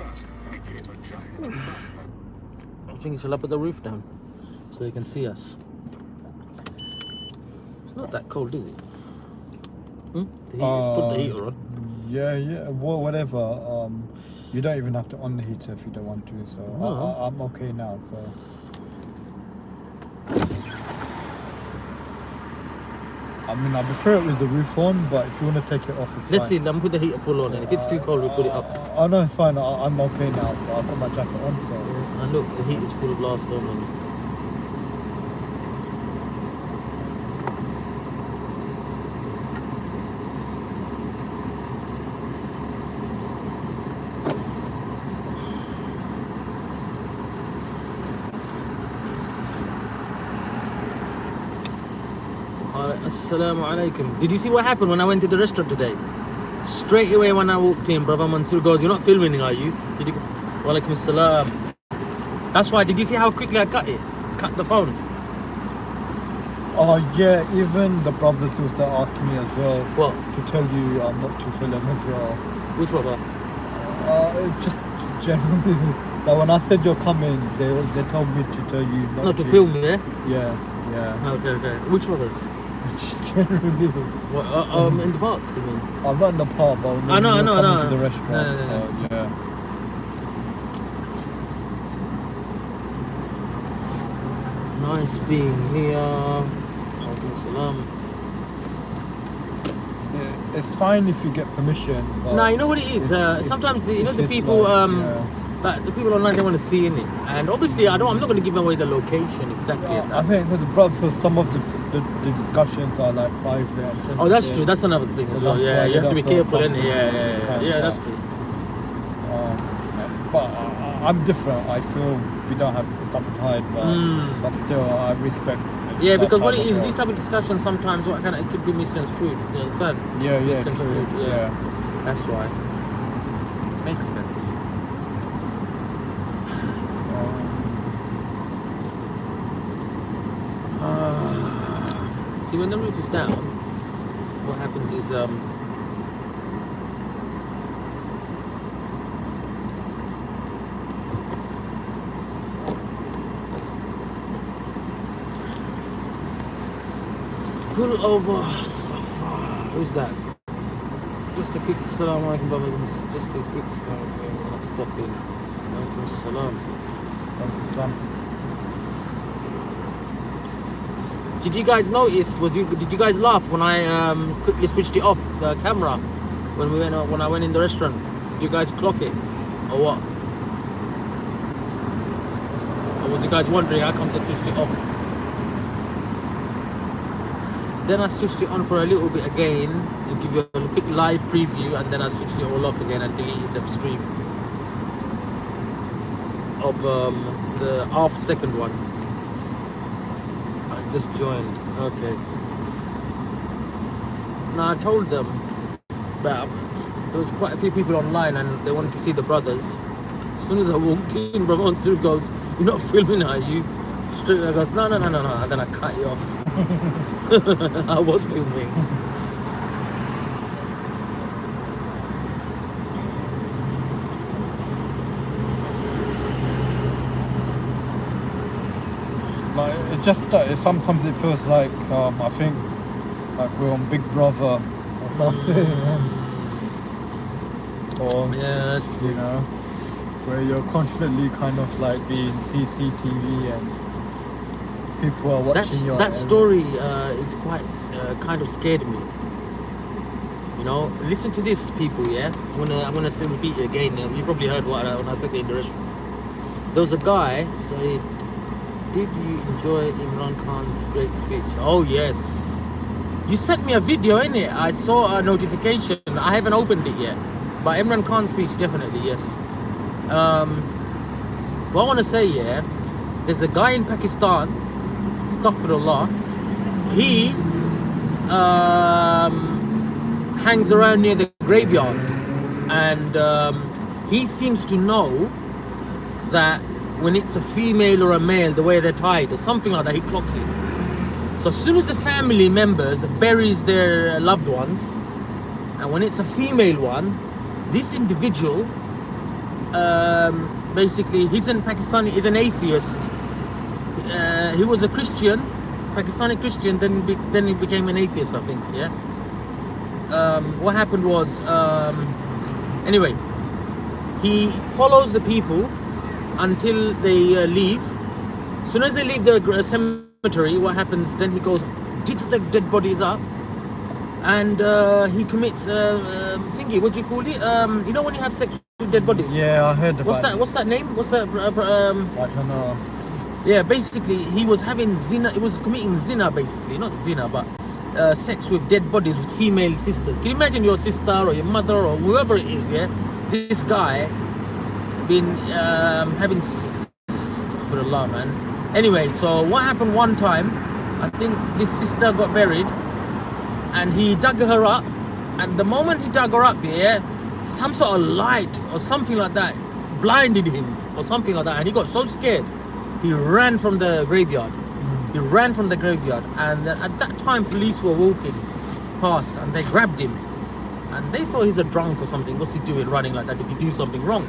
I think you should up put the roof down so they can see us. It's not that cold, is it? Put the heater on. Yeah, well, whatever. You don't even have to on the heater if you don't want to, so No. I'm okay now, so. I mean, I prefer it with the roof on, but if you want to take it off, it's Let's see, fine. let me put the heater full on, and if it's too cold, we'll put it up. Oh no, it's fine. I'm okay now, so I've got my jacket on, so. And look, the heat is full blast on. And Assalamu alaikum. Did you see what happened when I went to the restaurant today? Straight away when I walked in, brother Mansoor goes, "You're not filming, are you?" Did you go? Wa alaikum assalam. That's why. Did you see how quickly I cut it? Cut the phone. Oh yeah, even the brothers also asked me as well. What? To tell you I'm not to film as well. Which brother? Just generally. Like when I said you're coming, they told me to tell you Not to film, yeah? Yeah. Okay. Which brothers? Just generally. What, in the park, you mean? I'm not in the pub, but I know. coming to the restaurant, No. so yeah. Nice being here. Walaikum salam. Yeah, it's fine if you get permission. But Nah, you know what it is? Sometimes the it's people, like, like the people online, they want to see in it, and obviously I'm not going to give away the location exactly. at I that. think with the brothers, some of the discussions are like private and sensitive. Oh, that's true. That's another thing So as well. that's Yeah, why you they have to be don't feel careful, innit? comfortable with this kind of Yeah, that's stuff. true. But I'm different. I feel we don't have stuff to hide, but still, I respect. Yeah, that because what side it as is, well. these type of discussions sometimes it could be misconstrued. You understand? Yeah, Misconstrued, true. yeah. That's why. Makes sense. See, when the roof is down, what happens is pull over Safa. Who's that? Just a quick Assalamu alaikum, brothers and sisters. Just a quick Assalamu alaikum. Not stopping. Alaikum salam. Islam. Did you guys notice? Did you guys laugh when I quickly switched it off the camera when I went in the restaurant? Did you guys clock it or what? Or was you guys wondering how come I switched it off? Then I switched it on for a little bit again to give you a quick live preview, and then I switched it all off again and deleted the stream of the half second one. I just joined. Okay. Now I told them that there was quite a few people online and they wanted to see the brothers. As soon as I walked in, Brother Mansoor goes, "You're not filming, are you?" Straight away I goes, no. And then I cut it off. I was filming. Like sometimes it feels like I think like we're on Big Brother or something. Or Yeah, that's you know, where you're constantly kind of like being CCTV and people are watching your that story is quite kind of scared me. You know, listen to this, people. Yeah, I'm gonna say repeat it again. You probably heard when I said it in the restaurant. There was a guy saying, "Did you enjoy Imran Khan's great speech?" Oh yes. You sent me a video, innit? I saw a notification. I haven't opened it yet, but Imran Khan's speech definitely yes. What I want to say, yeah, there's a guy in Pakistan, astaghfirullah, he hangs around near the graveyard, and he seems to know that when it's a female or a male, the way they're tied or something like that, he clocks it. So as soon as the family members buries their loved ones, and when it's a female one, this individual basically he's an Pakistani, he's an atheist. He was a Christian, Pakistani Christian, then he became an atheist, I think, yeah. What happened was, anyway, he follows the people until they leave. As soon as they leave the cemetery, what happens, then he goes, digs the dead bodies up, and he commits thingy, what do you call it? You know when you have sex with dead bodies? Yeah, I heard about it. What's that name? What's that? I don't know. Yeah, basically he was having zina. He was committing zina, basically, not zina, but sex with dead bodies with female sisters. Can you imagine your sister or your mother or whoever it is? Yeah, this guy been having. For Allah, man. Anyway, so what happened one time? I think this sister got buried, and he dug her up. And the moment he dug her up, yeah, some sort of light or something like that blinded him or something like that, and he got so scared. He ran from the graveyard. He ran from the graveyard, and at that time police were walking past and they grabbed him, and they thought he's a drunk or something. What's he doing running like that? Did he do something wrong?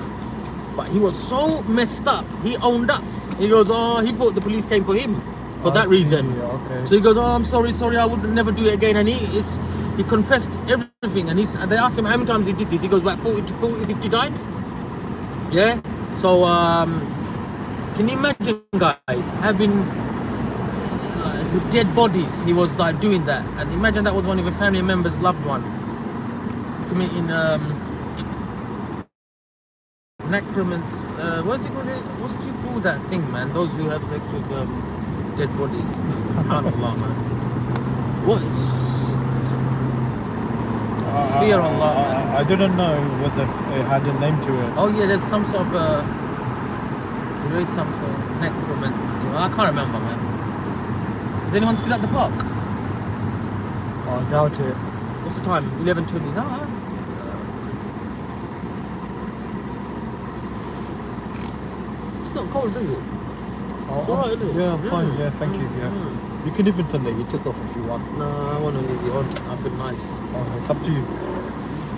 But he was so messed up, he owned up. He goes, oh, he thought the police came for him for that reason. Okay. So he goes, oh, I'm sorry, I would never do it again. And he confessed everything, and they asked him how many times he did this. He goes, about 40 to 50 times. Yeah. So can you imagine, guys, having with dead bodies? He was like doing that, and imagine that was one of your family members' loved one committing necromants. What's it called? What do you call that thing, man? Those who have sex with dead bodies. Subhanallah, man. What is fear Allah? Man. I didn't know it had a name to it. Oh yeah, there's some sort of there is some sort of necromants. I can't remember, man. Is anyone still at the park? I doubt it. What's the time? 11:20. No. It's not cold, is it? Oh, it's alright, isn't it? Yeah, I'm fine. Yeah, thank you. Yeah. You can even turn the heaters off if you want. No, I want to leave it on. I feel nice. Oh, it's up to you.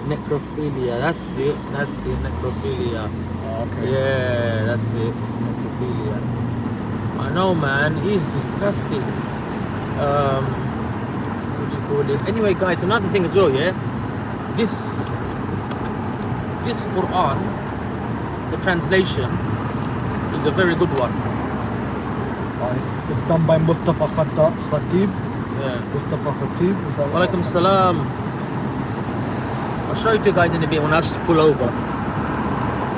Necrophilia, that's it, necrophilia. Oh, okay. Yeah, that's it, necrophilia. I know, man, it's disgusting. What do you call it? Anyway, guys, another thing as well, yeah? This Quran, the translation, is a very good one. It's done by Mustafa Khatib. Yeah. Mustafa Khatib. Walaikum Assalam. I'll show you two guys in a bit when I just pull over.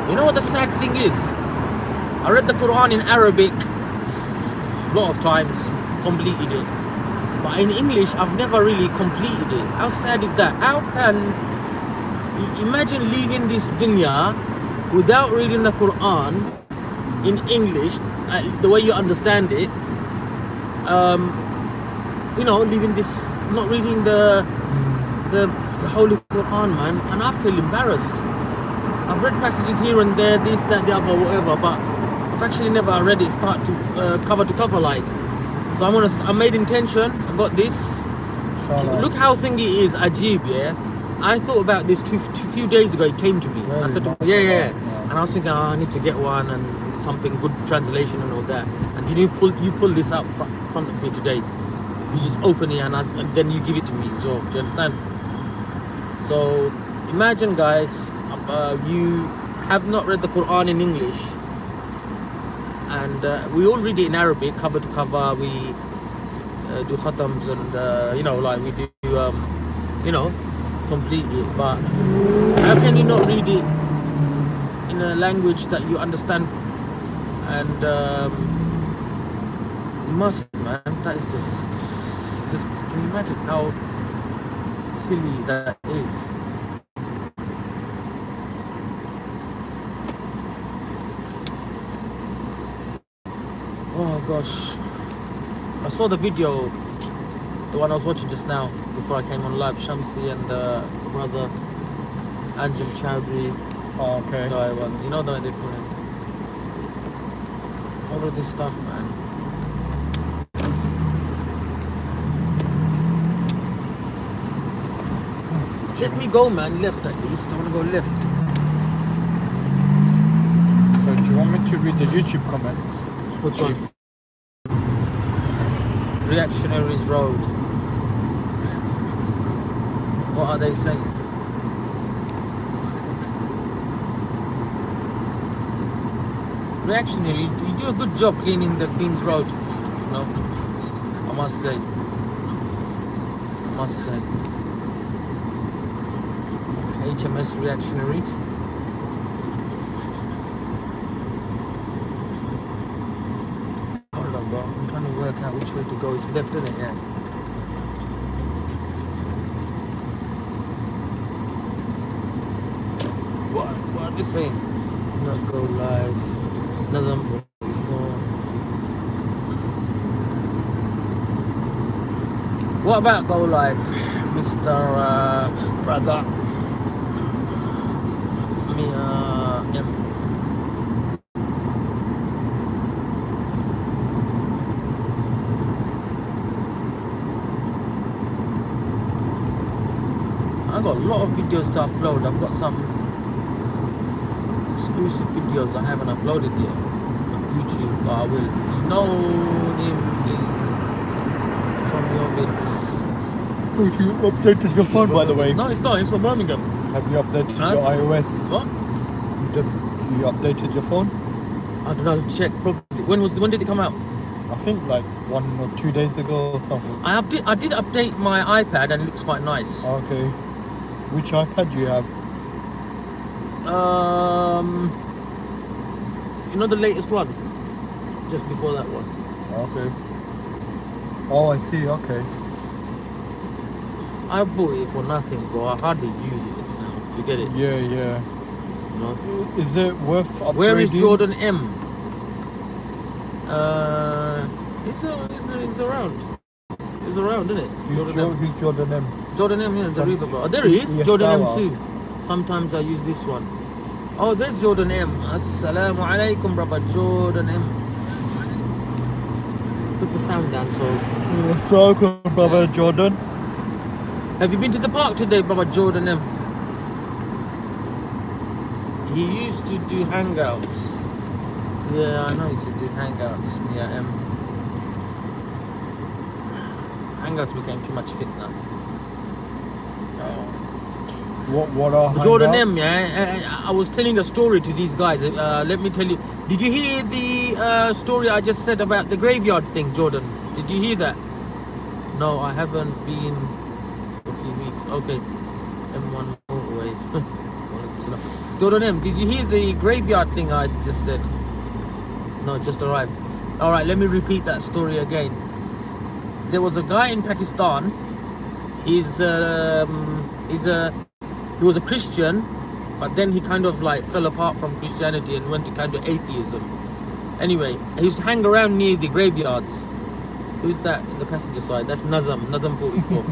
You know what the sad thing is? I read the Quran in Arabic a lot of times, completed it. But in English, I've never really completed it. How sad is that? How can... Imagine leaving this dunya without reading the Quran in English, the way you understand it. You know, leaving this, not reading the Holy Quran, man, and I feel embarrassed. I've read passages here and there, this, that, the other, whatever, but I've actually never read it start to cover like. So I made intention. I got this. Look how thingy is, Ajib, yeah. I thought about this a few days ago. It came to me. I said, yeah. And I was thinking, I need to get one and something good translation and all that. And you pull this up front of me today. You just open it and then you give it to me as well. Do you understand? So imagine, guys, you have not read the Quran in English, and we all read it in Arabic, cover to cover. We do khatams and you know, like we do, you know, complete it. But how can you not read it in a language that you understand? And you must, man. That is just. Can you imagine how silly that is? Oh gosh, I saw the video, the one I was watching just now before I came on live. Shamsi and brother Anjum Chowdhury. Oh, okay. Guy one, you know the way they call him. All of this stuff, man. Let me go, man. Left at least. I want to go left. should read the YouTube comments. Which one? Reactionaries Road. What are they saying? Reactionary, you do a good job cleaning the Queen's Road. You know, I must say. HMS Reactionaries. Hold on, bro. I'm trying to work out which way to go. It's left, isn't it? Yeah. What are they saying? Not go live. Another 44. What about go live, Mr. Brother? Yeah. I've got a lot of videos to upload. I've got some exclusive videos I haven't uploaded yet on YouTube, but I will. You know him is from your bits. You updated your phone, by the way. No, it's not. It's from Birmingham. Have you updated your iOS? What? You updated your phone? I don't know. Check probably. When did it come out? I think like 1 or 2 days ago or something. I did update my iPad and it looks quite nice. Okay. Which iPad do you have? You know the latest one? Just before that one. Okay. Oh, I see. Okay. I bought it for nothing, bro. I hardly use it now. Do you get it? Yeah, yeah. You know? Is it worth upgrading? Where is Jordan M? It's around. It's around, isn't it? Who's Jordan M? Jordan M, yeah, the river, bro. Oh, there he is. Yes, Jordan M too. Sometimes I use this one. Oh, there's Jordan M. Assalamu alaikum, brother. Jordan M. Put the sound down, so. Assalamu, brother Jordan. Have you been to the park today, brother Jordan M? He used to do hangouts. Yeah, I know he used to do hangouts. Yeah, hangouts became too much fit now. What are Jordan hangouts? M, yeah. I was telling a story to these guys. Let me tell you. Did you hear the story I just said about the graveyard thing, Jordan? Did you hear that? No, I haven't been for a few weeks. Okay. M1 motorway. Jordan M, did you hear the graveyard thing I just said? No, just arrived. Alright, let me repeat that story again. There was a guy in Pakistan. He was a Christian, but then he kind of like fell apart from Christianity and went to kind of atheism. Anyway, he used to hang around near the graveyards. Who's that in the passenger side? That's Nazam 44.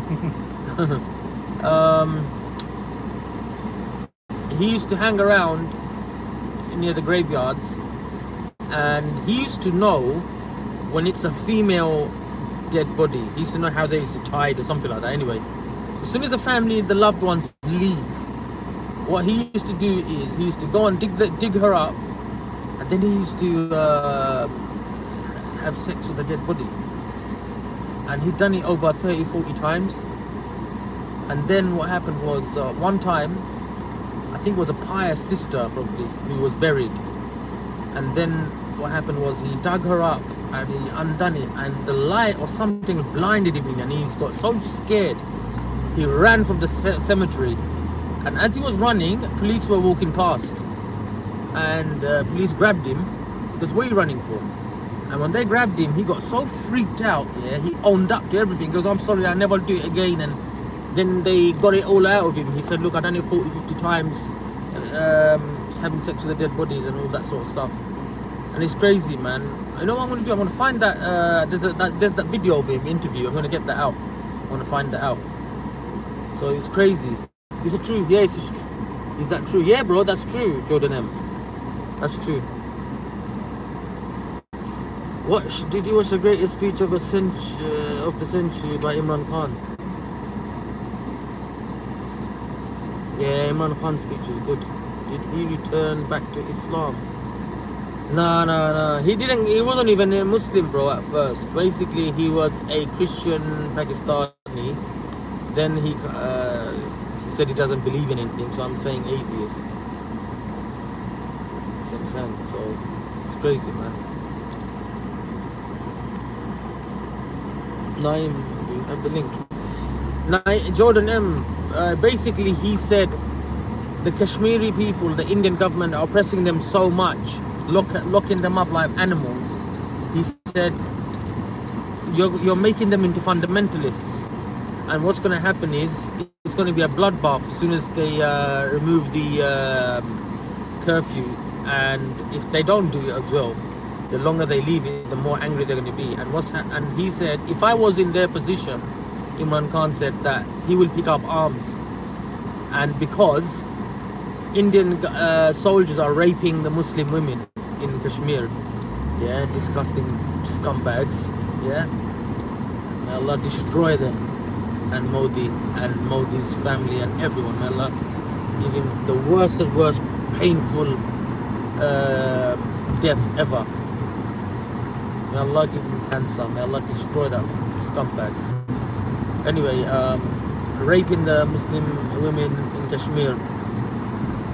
He used to hang around near the graveyards, and he used to know when it's a female dead body. He used to know how they used to tie it or something like that. Anyway, as soon as the family, the loved ones leave, what he used to do is he used to go and dig her up, and then he used to have sex with the dead body. And he'd done it over 30-40 times. And then what happened was one time, I think it was a pious sister probably who was buried. And then what happened was he dug her up and he undone it, and the light or something blinded him, and he's got so scared he ran from the cemetery. And as he was running, police were walking past, and police grabbed him because what are you running for? And when they grabbed him, he got so freaked out. Yeah, he owned up to everything. He goes, I'm sorry, I'll never do it again. And then they got it all out of him. He said, look, I've done it 40-50 times, having sex with the dead bodies and all that sort of stuff. And it's crazy, man. You know what I'm going to do? I'm going to find that, there's that video of him interview. I'm going to get that out. I'm going to find that out. So it's crazy. Is it true? Yeah, it's true. Is that true? Yeah, bro, that's true, Jordan M. That's true. What did you watch the greatest speech of the century by Imran Khan? Yeah, Imran Khan's speech was good. Did he return back to Islam? No. He wasn't even a Muslim, bro, at first. Basically, he was a Christian Pakistani. Then he said he doesn't believe in anything, so I'm saying atheist. So it's crazy, man. Naim, you have the link. Jordan M. Basically, he said the Kashmiri people, the Indian government, are oppressing them so much, locking them up like animals. He said, you're making them into fundamentalists, and what's going to happen is it's going to be a bloodbath as soon as they remove the curfew, and if they don't do it as well, the longer they leave it, the more angry they're going to be. And he said, if I was in their position, Imran Khan said that he will pick up arms, and because Indian soldiers are raping the Muslim women in Kashmir, yeah, disgusting scumbags, yeah, may Allah destroy them, and Modi's family and everyone. May Allah give him the worst painful death ever. May Allah give him cancer. May Allah destroy them scumbags. Anyway, raping the Muslim women in Kashmir.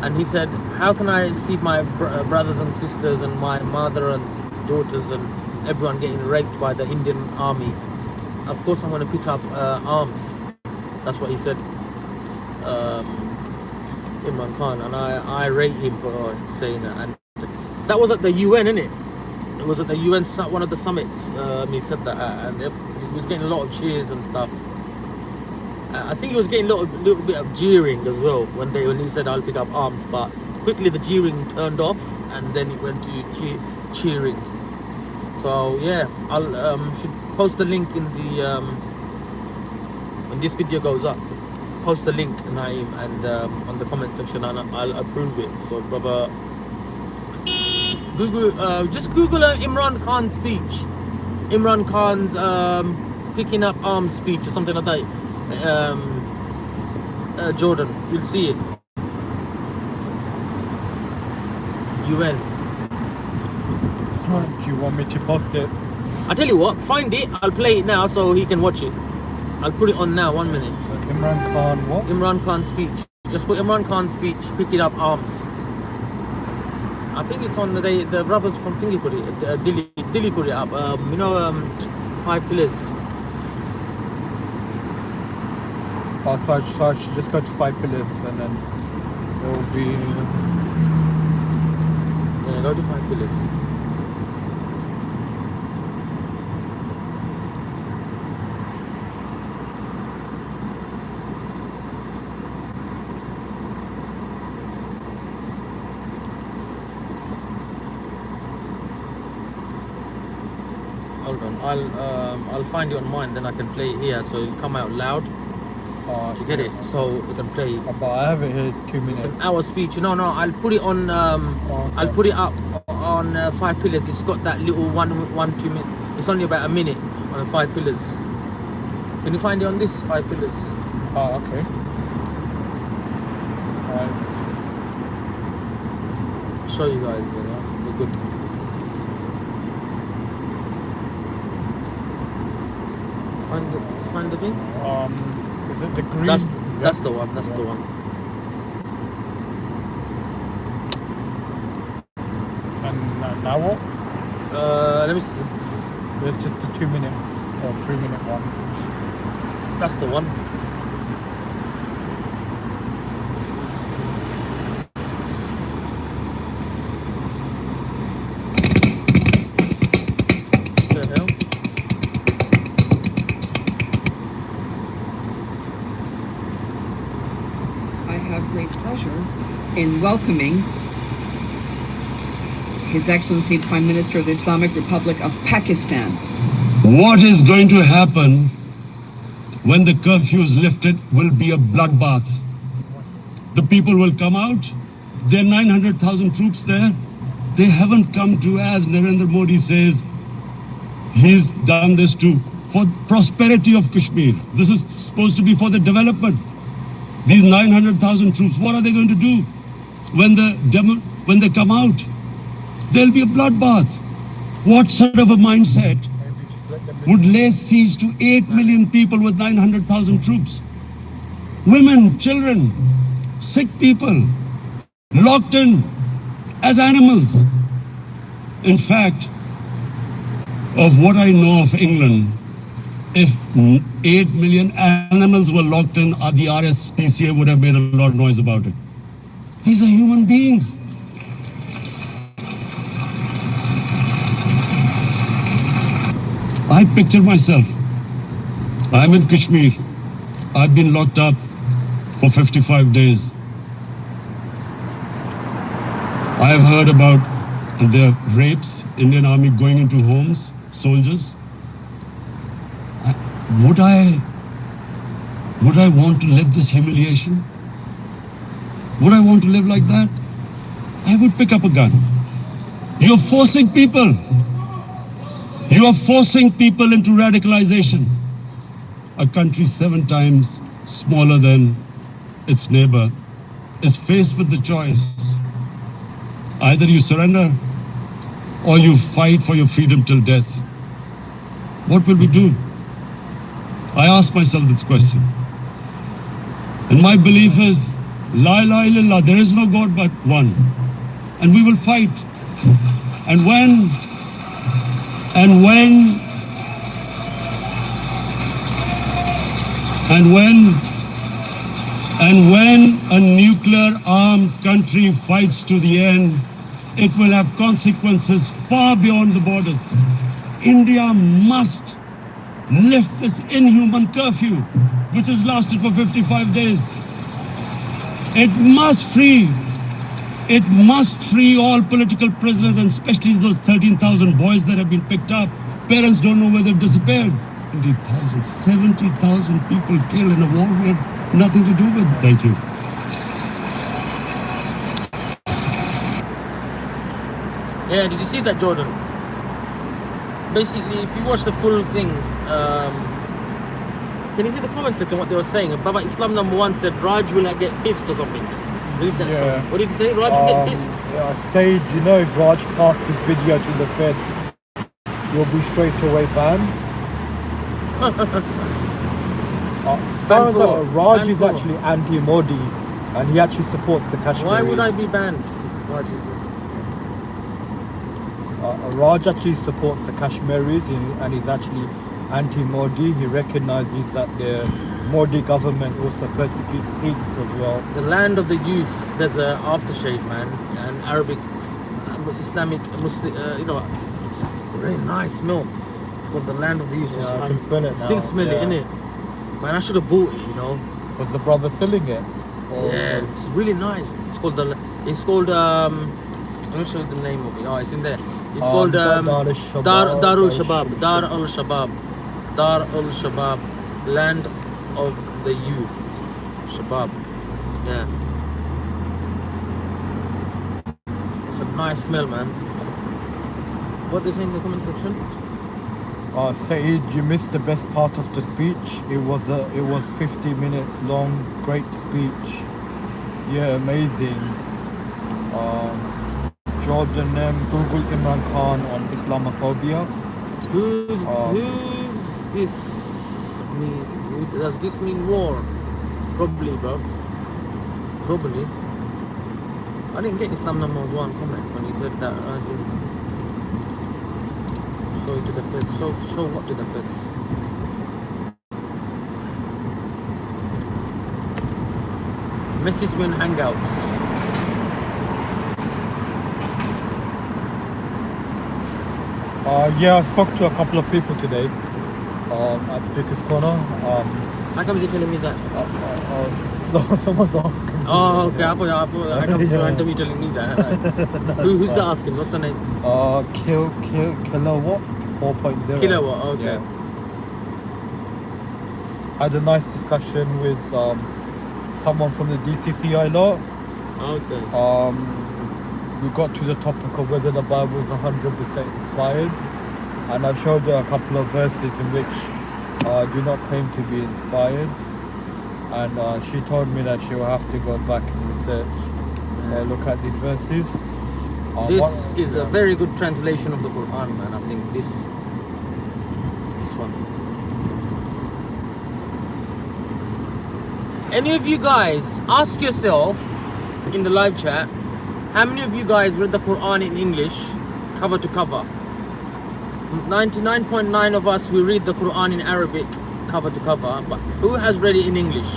And he said, how can I see my brothers and sisters and my mother and daughters and everyone getting raped by the Indian army? Of course I'm going to pick up arms. That's what he said, Imran Khan. And I rate him for saying that. And that was at the UN, innit? It was at the UN, one of the summits. He said that, and he was getting a lot of cheers and stuff. I think he was getting a little bit of jeering as well when he said I'll pick up arms, but quickly the jeering turned off and then it went to cheering. So yeah, I'll should post the link in the when this video goes up. Post the link, Naeem, and on the comment section, and I'll approve it. So brother, just Google Imran Khan's speech, Imran Khan's picking up arms speech or something like that. Jordan, you'll see it. UN. Do you want me to post it? I tell you what, find it. I'll play it now so he can watch it. I'll put it on now. 1 minute. So Imran Khan, what? Imran Khan's speech. Just put Imran Khan's speech, picking up arms. I think it's on the brothers from Thingy put it. Dilly put it up. 5 pillars. So I should just go to 5 pillars and then it will be... Yeah, go to 5 pillars. Hold on, I'll find it on mine, then I can play it here so it'll come out loud. To get it, so you can play. But I have it here. It's 2 minutes. It's an hour speech. No. I'll put it on. Okay. I'll put it up on 5 pillars. It's got that little 2 minute. It's only about a minute on 5 pillars. Can you find it on this 5 pillars? Oh, okay. 5. Show you guys. We're good. Find the thing. Is it the green? That's the one. That's the one. And now what? Let me see. There's just a 2 minute or 3 minute one. That's the one. In welcoming His Excellency Prime Minister of the Islamic Republic of Pakistan. What is going to happen when the curfew is lifted will be a bloodbath. The people will come out. There are 900,000 troops there. They haven't come to, as Narendra Modi says, he's done this for prosperity of Kashmir. This is supposed to be for the development. These 900,000 troops, what are they going to do when they come out? there'll be a bloodbath. What sort of a mindset Maybe just let them would lay siege to 8 million people with 900,000 troops? Women, children, sick people, locked in as animals. In fact, of what I know of England, if 8 million animals were locked in, the RSPCA would have made a lot of noise about it. These are human beings. I picture myself. I'm in Kashmir. I've been locked up for 55 days. I have heard about the rapes, Indian Army going into homes, soldiers. Would I want to live this humiliation? Would I want to live like that? I would pick up a gun. You're forcing people. You are forcing people into radicalization. A country 7 times smaller than its neighbor is faced with the choice. Either you surrender or you fight for your freedom till death. What will we do? I ask myself this question. And my belief is, La ilaha illallah, there is no God but one. And we will fight. And when a nuclear armed country fights to the end, it will have consequences far beyond the borders. India must lift this inhuman curfew, which has lasted for 55 days. It must free all political prisoners, and especially those 13,000 boys that have been picked up. Parents don't know where they've disappeared. 20,000, 70,000 people killed in a war we had nothing to do with. Thank you. Yeah, did you see that, Jordan? Basically, if you watch the full thing, can you see the comment section, what they were saying? Baba Islam #1 said Raj will get pissed or something. Read that song. What did he say? Raj will get pissed. Yeah, Syed, you know, if Raj passed this video to the feds, you'll be straight away banned. Raj is actually anti-Modi, and he actually supports the Kashmiris. Why would I be banned if Raj is Raj actually supports the Kashmiris, and he's actually anti-Modi. He recognizes that the Modi government also persecutes Sikhs as well. the land of the youth? There's a aftershave, man, and Arabic, Islamic, Muslim, it's a really nice smell. It's called the land of the youth. Yeah, I can smell it Still now. smell it, innit? Man, I should have bought it, you know. Was the brother selling it? Yeah, it's really nice. It's called I'm not sure the name of it. Oh, it's in there. It's called Darul Shabab. Dar al Shabab, land of the youth. Shabab. Yeah. It's a nice smell, man. What they say in the comment section? Syed, you missed the best part of the speech. It was 50 minutes long. Great speech. Yeah, amazing. Jordan Google Imran Khan on Islamophobia. Who's this mean? Does this mean war? Probably, bro. Probably. I didn't get Islam #1 comment when he said that. Show it to the feds. Show what to the feds? Message me in Hangouts. Yeah, I spoke to a couple of people today at Speaker's Corner. How come you're telling me that? So someone's asking. Oh, okay. I thought how come you're randomly telling me that? Who's that asking? What's the name? Kilowatt 4.0. Kilowatt. Okay. Yeah. Had a nice discussion with someone from the DCCI lot. Okay. We got to the topic of whether the Bible is 100% inspired, and I showed her a couple of verses in which do not claim to be inspired, and she told me that she will have to go back and research, look at these verses. This is a very good translation of the Quran, man. I think this one. Any of you guys, ask yourself in the live chat, how many of you guys read the Quran in English, cover to cover? 99.9 of us, we read the Quran in Arabic, cover to cover, but who has read it in English?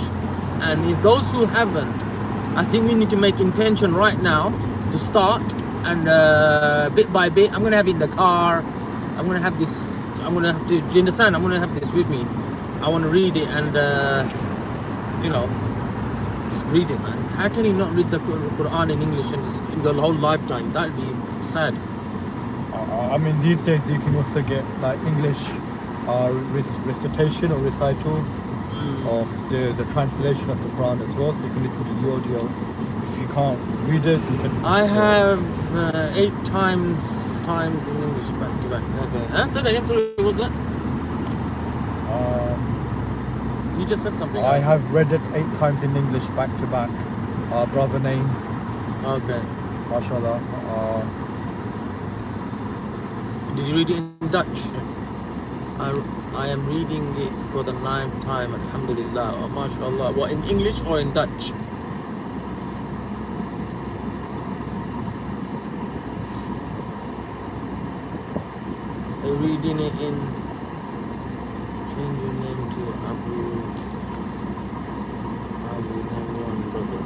And if those who haven't, I think we need to make intention right now to start, and bit by bit, I'm gonna have it in the car, I'm gonna have this, I'm gonna have to, do you understand? I'm gonna have this with me. I want to read it and you know, just read it, man. How can you not read the Quran in English and just in the whole lifetime? That'd be sad. I mean, these days you can also get like English recitation or recital of the translation of the Quran as well, so you can listen to the audio. If you can't read it, you can. I have 8 times in English back to back. Okay. Say that again. Sorry, what was that? You just said something. I have read it 8 times in English back to back. Brother name. Okay. MashaAllah. Did you read it in Dutch? I am reading it for the 9th time. Alhamdulillah. Oh, MashaAllah. What, in English or in Dutch? Are you reading it in? Change your name to Abu number 1 brother.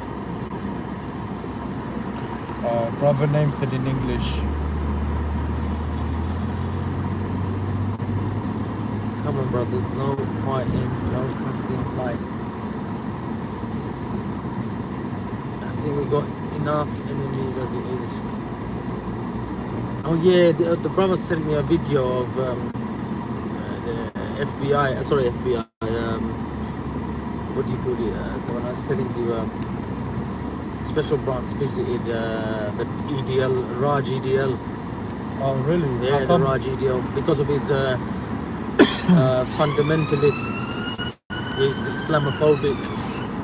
Brother name said in English. Come on, brothers, no fighting, no cussing, like, I think we got enough enemies as it is. Oh yeah, the brother sent me a video of the FBI, what do you call it, the one I was telling you, special branch visited the EDL, Raj EDL. Oh really? Yeah, the Raj EDL, because of his fundamentalist, he's Islamophobic.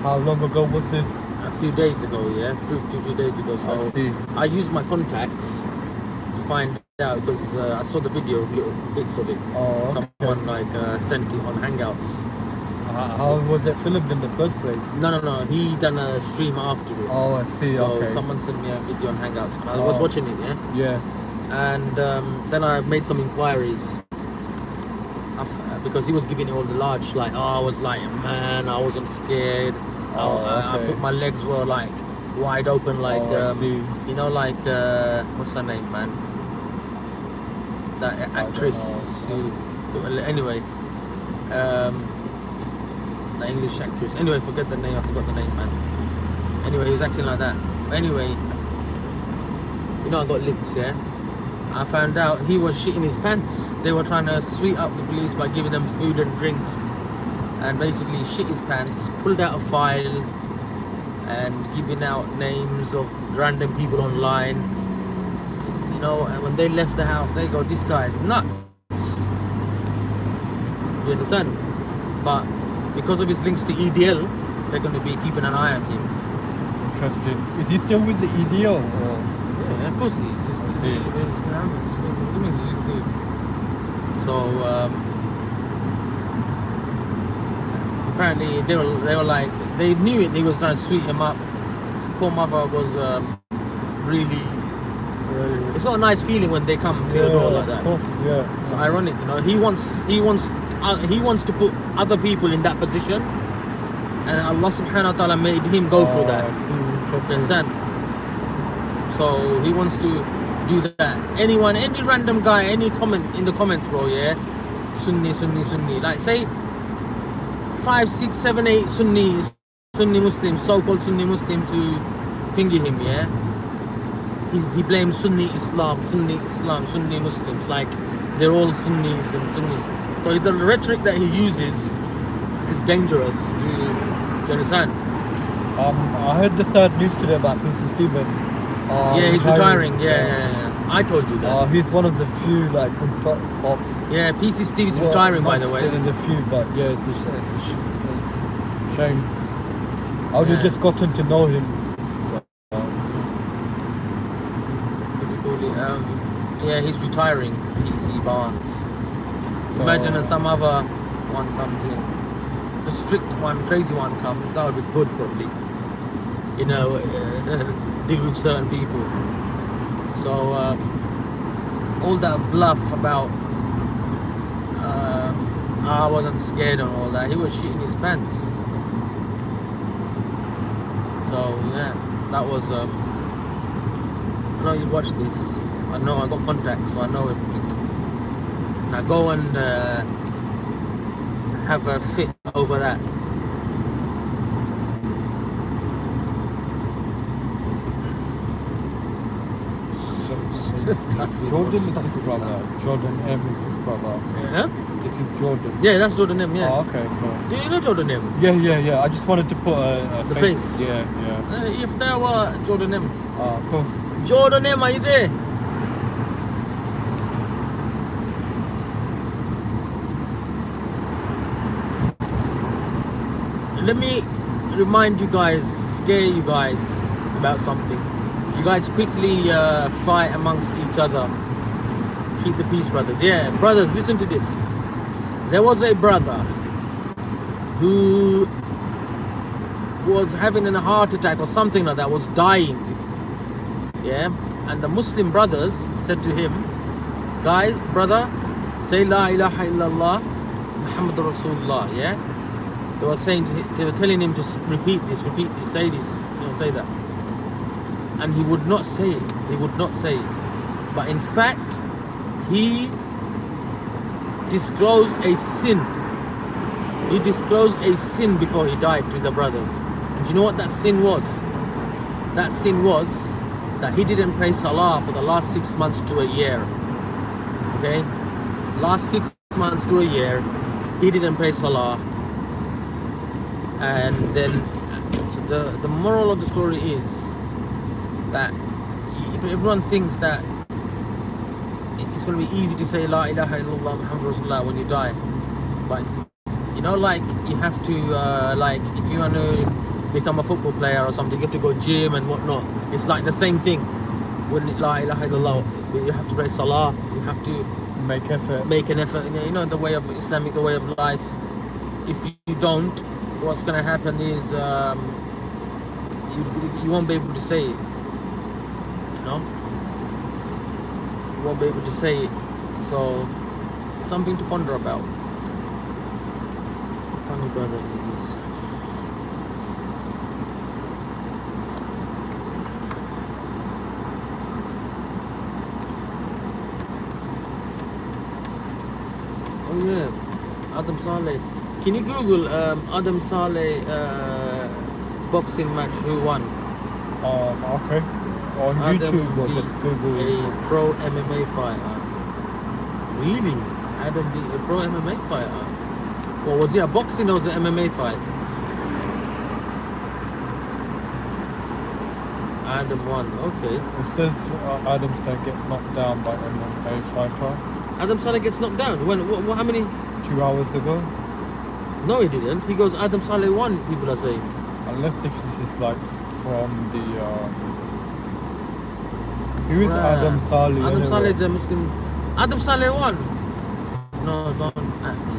How long ago was this? A few days ago, yeah, few days ago. So I used my contacts to find out, because I saw the video, little bits of it. Oh, okay. Someone like sent it on Hangouts. How was it filmed in the first place? No, he done a stream after it. Oh, I see. So okay. someone sent me a video on Hangouts, and I was watching it, yeah. Yeah. And then I made some inquiries. Because he was giving it all the large, like, I was like, man, I wasn't scared. I put my legs were like wide open, like, you know, like, what's her name, man? That actress who, anyway, the English actress. Anyway, forget the name. I forgot the name, man. Anyway, he was acting like that. But anyway, you know, I got links, yeah. I found out he was shitting his pants. They were trying to sweet up the police by giving them food and drinks, and basically shit his pants, pulled out a file and giving out names of random people online. You know, and when they left the house, they go, this guy's nuts. You understand? But because of his links to EDL, they're going to be keeping an eye on him. Interesting. Is he still with the EDL? Or? Yeah, of course he is. So apparently they were like, they knew it. They was trying to sweet him up. His poor mother was really. It's not a nice feeling when they come to your door like that. Of course, yeah. It's ironic, you know. He wants to put other people in that position, and Allah Subhanahu wa Taala made him go through that. Understand? So he wants to do that. Any random guy, any comment in the comments, bro, yeah, Sunni, like say 5, 6, 7, 8 Sunni Muslims, so-called Sunni Muslims who finger him, yeah, he blames Sunni Muslims, like they're all Sunnis and Sunnis. So the rhetoric that he uses is dangerous. Do you understand? I heard the sad news today about PC Stephen. Yeah, he's retiring. Yeah. I told you that. He's one of the few like good cops. Yeah, PC Steve is retiring, by the way. There's a few, but yeah, it's a shame. I would have just gotten to know him. So, Yeah, he's retiring, PC Barnes. So, Imagine if some other one comes in. If a strict one, crazy one comes, that would be good probably. You know, deal with certain people. So all that bluff about I wasn't scared and all that, he was shitting his pants. So yeah, that was I know you watch this. I know I got contacts, so I know everything. Now go and have a fit over that. Jordan is this brother. Jordan M is this brother. Yeah? This is Jordan. Yeah, that's Jordan M, yeah. Oh, okay, cool. Do you know Jordan M? Yeah. I just wanted to put a The face. Yeah. If there were Jordan M. Oh, cool. Jordan M, are you there? Let me remind you guys, scare you guys about something. You guys quickly fight amongst each other. Keep the peace, brothers. Yeah, brothers, listen to this. There was a brother who was having a heart attack or something like that, was dying. Yeah, and the Muslim brothers said to him, guys, brother, say La ilaha illallah Muhammad Rasulullah. Yeah, they were saying they were telling him to repeat this, say this, you know, say that. And he would not say it. He would not say it. But in fact, he disclosed a sin. He disclosed a sin before he died to the brothers. And do you know what that sin was? That sin was that he didn't pray Salah for the last 6 months to a year. Okay? Last 6 months to a year, he didn't pray Salah. And then, so the moral of the story is that everyone thinks that it's going to be easy to say La ilaha illallah Muhammad Rasulullah when you die. But, you know, like, you have to, like, if you want to become a football player or something, you have to go gym and whatnot. It's like the same thing. When La ilaha illallah, you have to pray Salah, you have to make an effort, you know, the way of Islamic, the way of life. If you don't, what's going to happen is you won't be able to say it. You know, you won't be able to say it. So something to ponder about. Funny brother he is. Oh yeah, Adam Saleh. Can you Google Adam Saleh boxing match who won? Okay. On YouTube or just Google. A pro MMA fighter. Really? Adam beat a pro MMA fighter? Well, was he a boxing or was it an MMA fight? Adam won. Okay. It says Adam Saleh gets knocked down by MMA fighter. Adam Saleh gets knocked down. When? What? How many? 2 hours ago. No, he didn't. He goes Adam Saleh won. People are saying. Unless if this is like from the. Who is Right. Adam Saleh? Adam anyway? Saleh is a Muslim. Adam Saleh won. No, don't at me.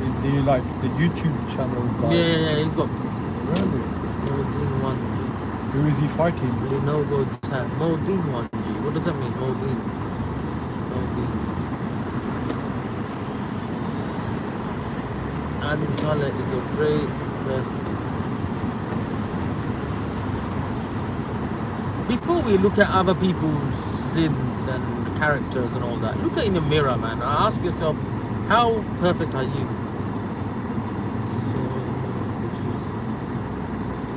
Is he like the YouTube channel guy? Yeah, he's got. Really? Modin 1G. Who is he fighting? Lenovo Tab. Modin 1G. What does that mean? Modin. Adam Saleh is a great person. Before we look at other people's sins and characters and all that, look at in the mirror, man. Ask yourself, how perfect are you?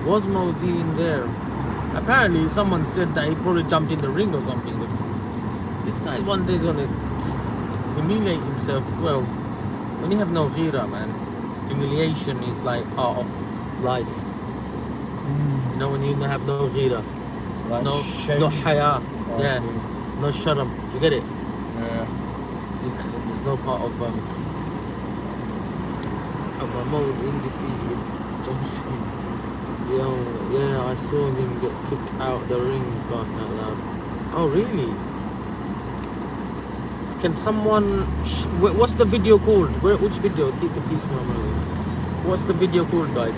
Was Modin there? Apparently, someone said that he probably jumped in the ring or something. But this guy one day is gonna humiliate himself. Well, when you have no ghira, man, humiliation is like part of life. You know, when you have no ghira, Like no shame? haya, Oh, I yeah, see. no sharam. Do you get it? Yeah. There's no part of Modin defeated Johnson. Yeah, I saw him get kicked out the ring, barking out loud. Oh, really? Can someone? What's the video called? Which video? Keep the peace, memories. What's the video called, guys?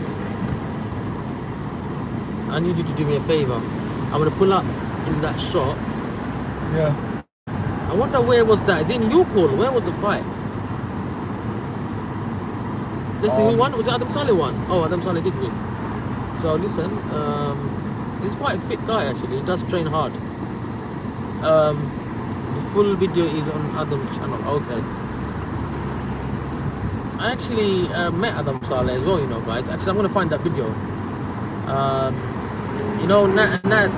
I need you to do me a favor. I'm gonna pull up in that shot. Yeah. I wonder where was that? Is it in York Hall? Where was the fight? Listen, who won? Was it Adam Saleh won? Oh, Adam Saleh did win. So listen, he's quite a fit guy actually. He does train hard. The full video is on Adam's channel. Okay. I actually met Adam Saleh as well, you know, guys. Actually, I'm gonna find that video. You know, Naz.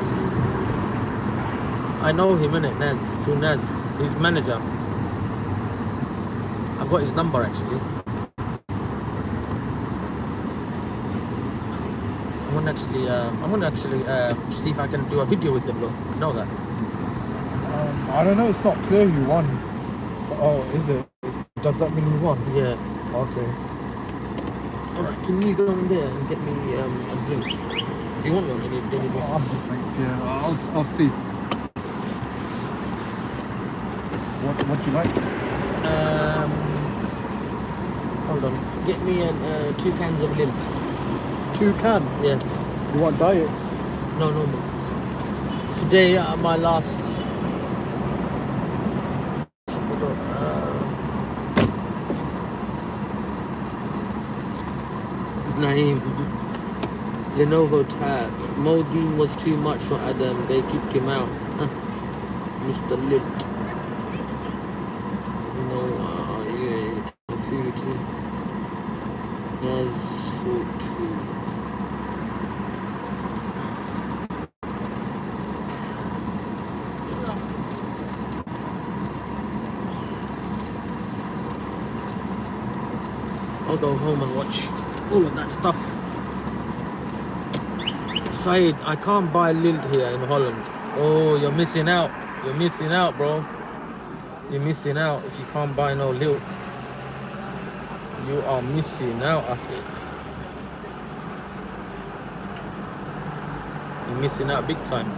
I know him, innit? Naz, through Naz, his manager. I've got his number actually. I'm gonna actually see if I can do a video with them, bro. You know that? I don't know. It's not clear who won. Oh, is it? Does that mean he won? Yeah. Okay. Alright, can you go in there and get me a drink? Do you want one? Any drink? Thanks. Yeah. I'll see. What do you like? Hold on. Get me 2 cans of Lil. 2 cans? Yeah. You want diet? No. Today, my last. Naeem. Lenovo tab. Modine was too much for Adam. They kicked him out. Mr. Lil. I'll go home and watch all of that stuff. Syed, I can't buy Lilt here in Holland. Oh, you're missing out. You're missing out, bro. You're missing out if you can't buy no Lilt. You are missing out, Akhi. You're missing out big time.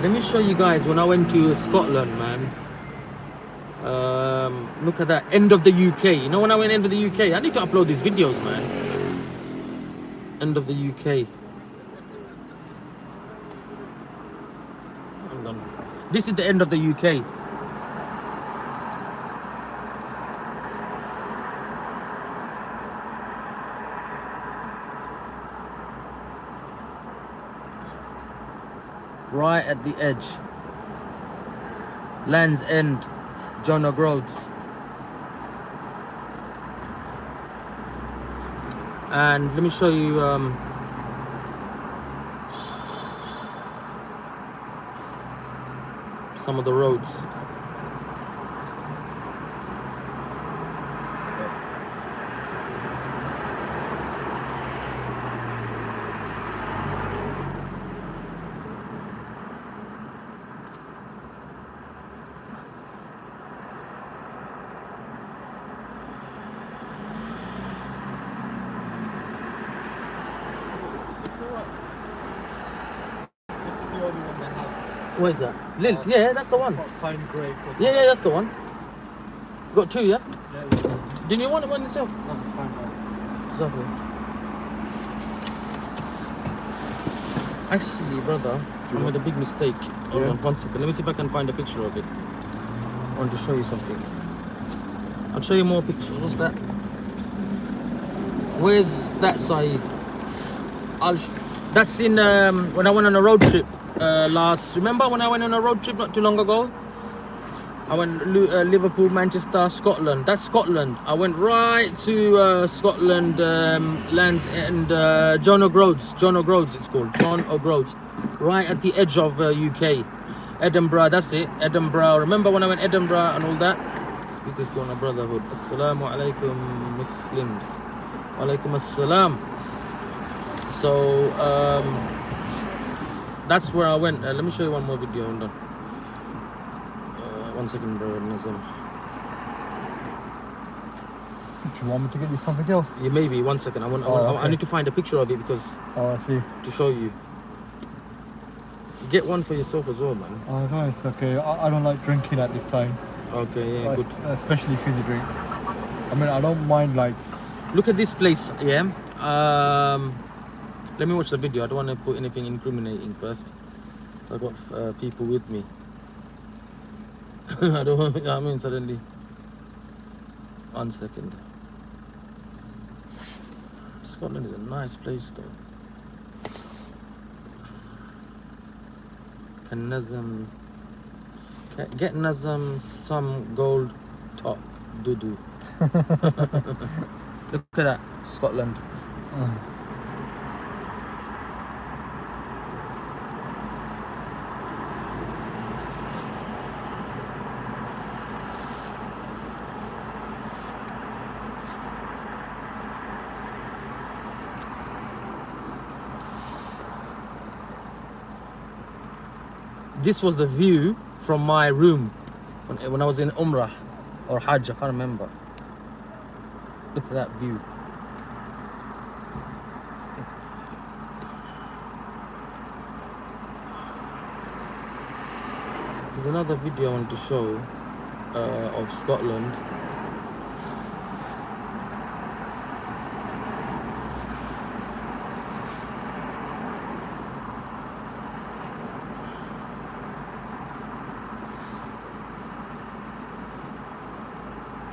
Let me show you guys when I went to Scotland, man. Look at that, end of the UK. You know when I went end of the UK? I need to upload these videos, man. End of the UK. Hold on. This is the end of the UK. Right at the edge. Land's End, John O'Groats. And let me show you some of the roads. Where's that? Lil, yeah, that's the one. Pine Grey. Yeah, that's the one. Got 2, yeah? Yeah. Didn't you want one yourself? Exactly. Actually, brother, I made a big mistake. Hold on 1 second. Let me see if I can find a picture of it. I want to show you something. I'll show you more pictures. What's that? Where's that side? That's in when I went on a road trip. Remember when I went on a road trip not too long ago? I went Liverpool, Manchester, Scotland. That's Scotland. I went right to Scotland, Land's End, John O'Groats. John O'Groats it's called. John O'Groats. Right at the edge of UK. Edinburgh, that's it. Edinburgh. Remember when I went Edinburgh and all that? Speakers go on a brotherhood. Assalamu alaikum Muslims. Alaikum assalam. So, that's where I went. Let me show you one more video. Hold on. 1 second, bro. Nazam. Do you want me to get you something else? Yeah, maybe. 1 second. I need to find a picture of it because. Oh, I see. To show you. Get one for yourself as well, man. Oh, nice. Okay, I don't like drinking at this time. Okay, yeah, good. Especially fizzy drink. I mean, I don't mind like. Look at this place, yeah. Let me watch the video. I don't want to put anything incriminating first. I've got people with me. I don't want, you know what I mean, suddenly. 1 second. Scotland is a nice place though. Can Nazam get Nazam some gold top doo-doo. Look at that, Scotland. This was the view from my room when I was in Umrah or Hajj, I can't remember. Look at that view. See. There's another video I want to show of Scotland.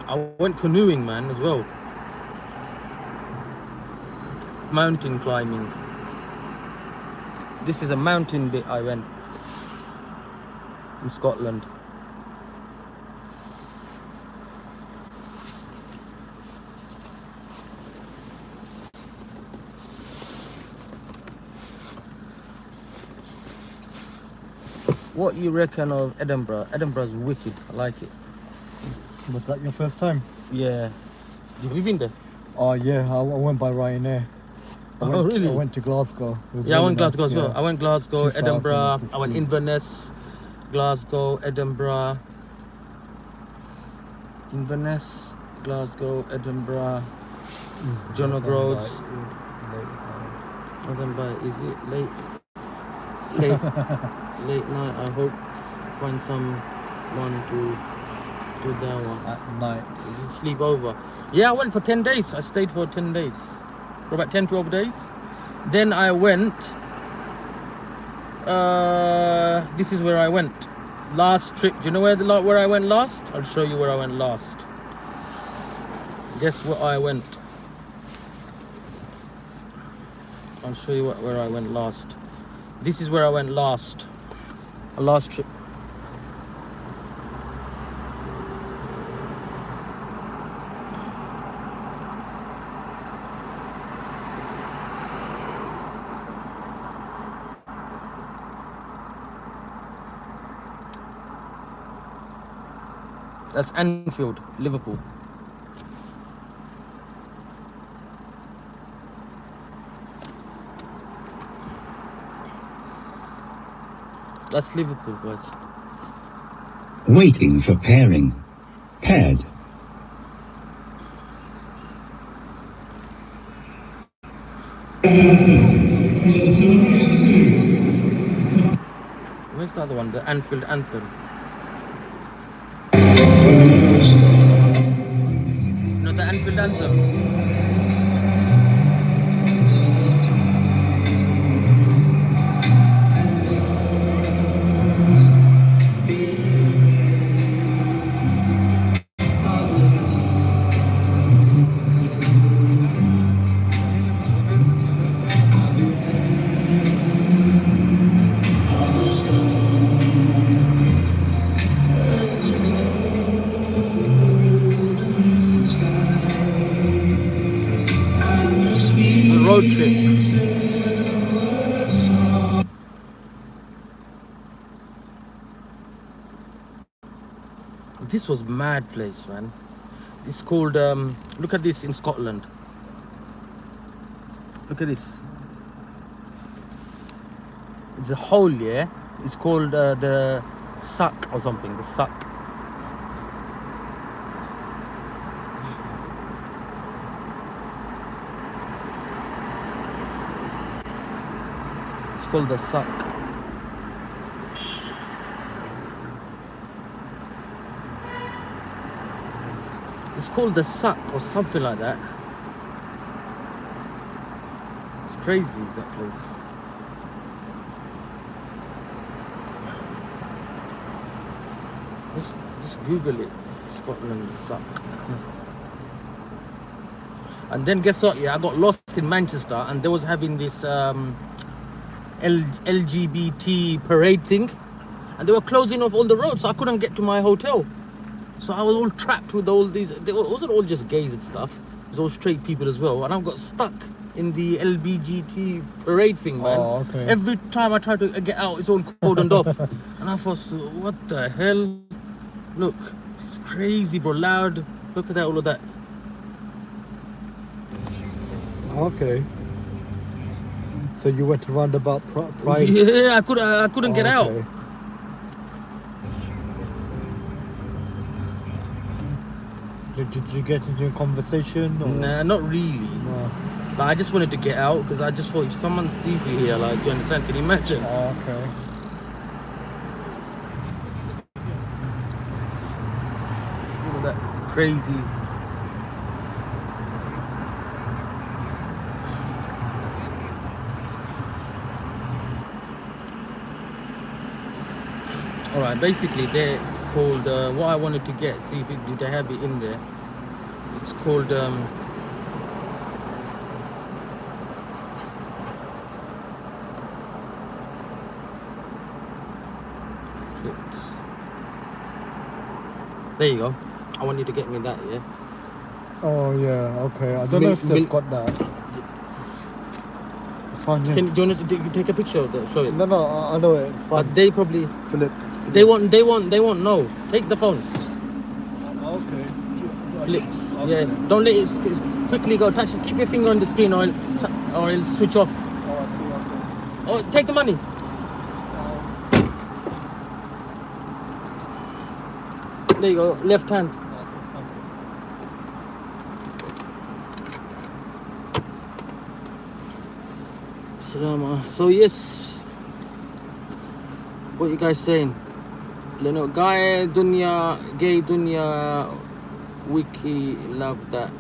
I went canoeing, man, as well. Mountain climbing. This is a mountain bit I went in Scotland. What you reckon of Edinburgh? Edinburgh's wicked. I like it. Was that your first time? Yeah. Have you been there? Oh yeah, I went by Ryanair. Really? I went to Glasgow. It was Yeah, I really went Glasgow nice, as well. yeah. I went Glasgow, Edinburgh. I went 2015. Inverness, Glasgow, Edinburgh. Inverness, Glasgow, Edinburgh, John O'Groats. Nothing by. Is it late? Late night. I hope find someone to do that one. At night. Just sleep over. Yeah, I went for 10 days. I stayed for 10 days. For about 10, 12 days. Then I went. This is where I went. Last trip. Do you know where I went last? I'll show you where I went last. Guess where I went. I'll show you where I went last. This is where I went last. A last trip. That's Anfield, Liverpool. That's Liverpool, boys. Waiting for pairing. Paired. Where's the other one? The Anfield Anthem. No, the Anfield Anthem. Road trip. This was mad place, man. It's called look at this in Scotland. Look at this. It's a hole, yeah. It's called the Suck or something. The Suck. It's called the Suck. It's called the Suck or something like that. It's crazy, that place. Just Google it. Scotland, the Suck. And then guess what? Yeah, I got lost in Manchester, and they was having this LGBT parade thing, and they were closing off all the roads, so I couldn't get to my hotel. So I was all trapped with all these. It wasn't all just gays and stuff. It was all straight people as well, and I got stuck in the LGBT parade thing, man. Oh, okay. Every time I try to get out, it's all cordoned off, and I thought, what the hell? Look, it's crazy, bro. Loud. Look at that, all of that. Okay. So you went around about Pride? Yeah, I couldn't get out. Okay. Did you get into a conversation? Or? Nah, not really. No. But I just wanted to get out because I just thought if someone sees you here, like, do you understand? Can you imagine? Oh, okay. All of that crazy. All right, basically they're called. What I wanted to get, see if did they have it in there. It's called. There you go. I want you to get me that, yeah? Oh yeah, okay. I don't know if they've got that. It's fine, yeah. Do you want to take a picture of that? Show it. No, I know it. It's fine. But they probably Philips. they won't know. Take the phone. Okay. Flips. Okay. Yeah. Don't let it quickly go. Touch it. Keep your finger on the screen or it'll switch off. Oh, take the money. There you go. Left hand. Salama. So yes, what you guys saying? Leno guy dunya, gay dunya, wiki love that.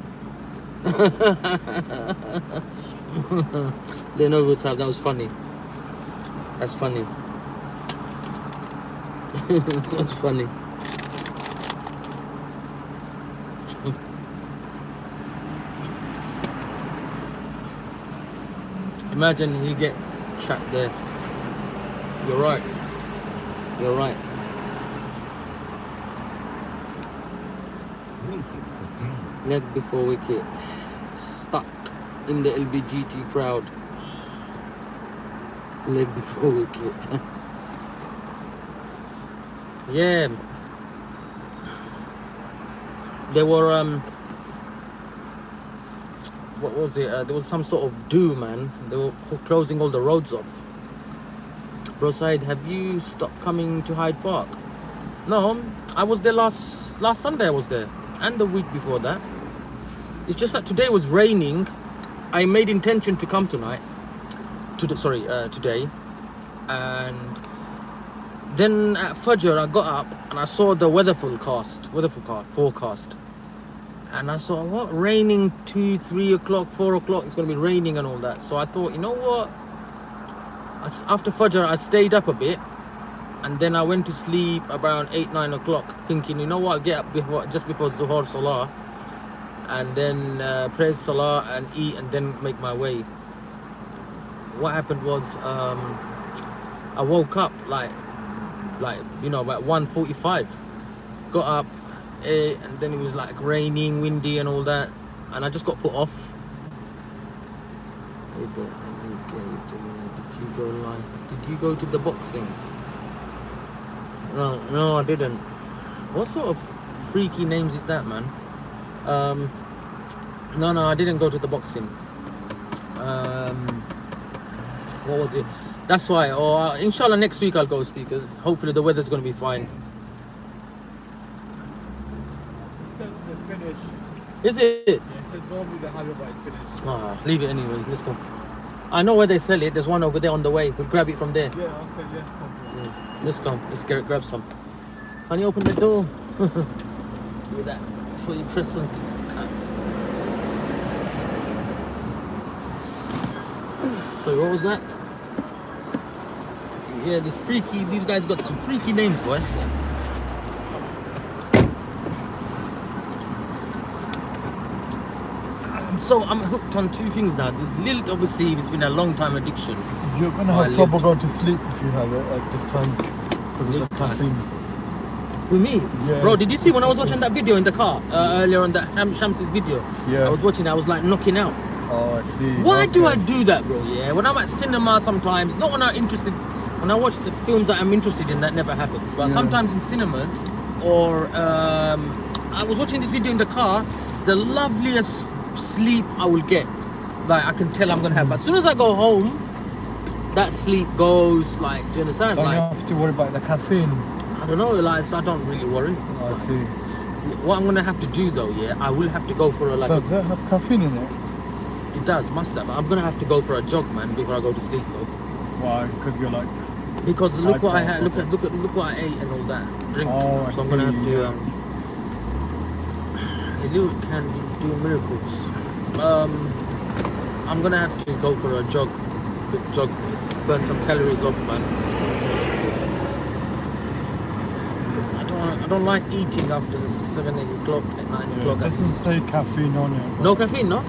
Leno would have, that was funny. That's funny. That's funny. Imagine he get trapped there. You're right. You're right. Leg before wicket. Stuck in the LBGT crowd. Leg before wicket. Yeah. There were what was it? There was some sort of do, man. They were closing all the roads off. Bro, Syed, have you stopped coming to Hyde Park? No, I was there last Sunday. I was there, and the week before that. It's just that today was raining. I made intention to come tonight. Today, and then at Fajr I got up and I saw the weather forecast. And I saw, what, raining 2, 3 o'clock, 4 o'clock, it's going to be raining and all that. So I thought, you know what? After Fajr, I stayed up a bit. And then I went to sleep around 8, 9 o'clock, thinking, you know what, I'll get up just before Zuhur Salah. And then pray Salah and eat and then make my way. What happened was, I woke up like you know, about 1:45. Got up. And then it was like raining, windy and all that, and I just got put off. Did you go live? Did you go to the boxing? No, I didn't. What sort of freaky names is that, man? No, I didn't go to the boxing. What was it? That's why. Or inshallah next week I'll go, speakers. Hopefully the weather's gonna be fine. Is it? Yeah, it says normally the halibut is finished. Ah, leave it anyway. Let's go. I know where they sell it. There's one over there on the way. We'll grab it from there. Yeah, okay, yeah. Let's go. Let's grab some. Can you open the door? Look at that. before you press on cut. So what was that? Yeah, these guys got some freaky names, boy. So I'm hooked on two things now. This Lilt, obviously, it's been a long time addiction. You're gonna have trouble going to sleep if you have it at this time because of the caffeine. With me? Yeah. Bro, did you see when I was watching that video in the car earlier on that Shams's video? Yeah. I was watching, I was like knocking out. Oh, I see. Why do I Okay. do that, bro? Yeah, when I'm at cinema sometimes, not when I'm interested, when I watch the films that I'm interested in, that never happens. But Yeah. sometimes in cinemas, or I was watching this video in the car, the loveliest sleep I will get, like I can tell I'm gonna have. But as soon as I go home, that sleep goes, like, do you understand? Don't you Like, have to worry about the caffeine? I don't know, like, so I don't really worry. Oh, I see. What I'm gonna have to do though, yeah, I will have to go for a like. Does that have caffeine in it? It does, must have. I'm gonna have to go for a jog, man, before I go to sleep though. Why? Because you're like. Because look what I can't had, look what I ate and all that drink. Oh, I so I'm gonna have see, to. yeah. A little can do miracles. I'm gonna have to go for a jog, quick jog, burn some calories off, man. I don't like eating after 7, 8 o'clock at 9 Yeah, o'clock. it doesn't say caffeine on it. No caffeine, no?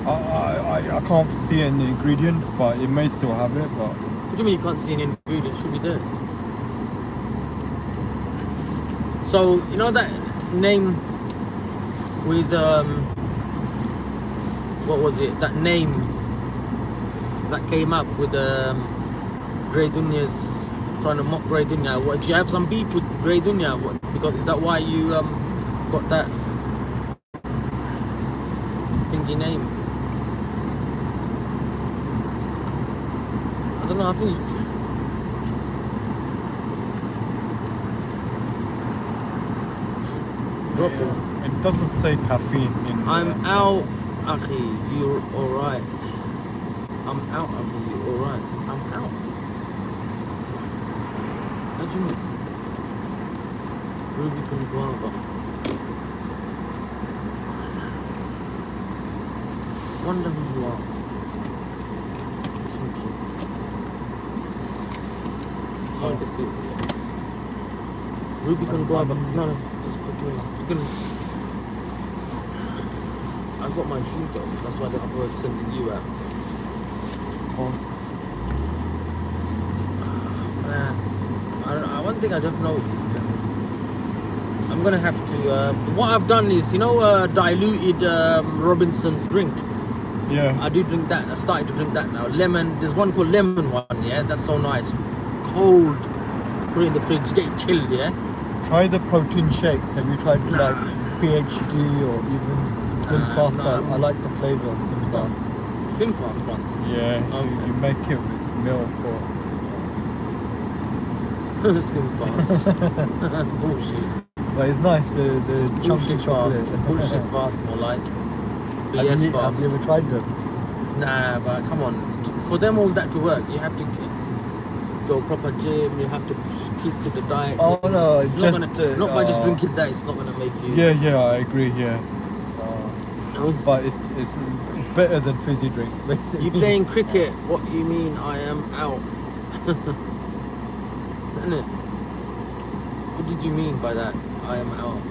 I can't see any ingredients, but it may still have it. But What do you mean you can't see any ingredients? Should be there. So you know that name with what was it? That name that came up with Grey Dunya's trying to mock Grey Dunya. What, do you have some beef with Grey Dunya? What, because is that why you got that thingy name? I don't know. I think it's drop it. yeah, it doesn't say caffeine in. I'm out, Akhi. You're alright. I'm out, Akhi. You're alright. I'm out. How do you mean? Rubicon Guava. Wonder who you are. Thank you. Find this people, yeah. Rubicon Guava. No, just put it. I got my shoes off, that's why I was sending you out. Oh, Man, I don't know, one thing I just noticed, I'm gonna have to, what I've done is, you know, diluted Robinson's drink. yeah. I do drink that, I started to drink that now. Lemon, there's one called lemon one, yeah, that's so nice. Cold, put it in the fridge, get it chilled, yeah. Try the protein shakes. Have you tried Nah. like PhD or even Slim Fast? no. I like the flavour of Slim Fast. Slim Fast ones. Yeah, Okay. you make it with milk or. Slim Fast. Bullshit. But it's nice, the chunky Bullshit chocolate. fast. Bullshit fast, more like. Have BS you fast. ever tried them? Nah, but come on. For them all that to work, you have to go proper gym. You have to keep to the diet. Oh no, it's not just gonna, not by just drinking that. It's not gonna make you. Yeah, I agree. Yeah, No. but it's better than fizzy drinks, basically. You playing cricket? What you mean? I am out. Isn't it? What did you mean by that? I am out.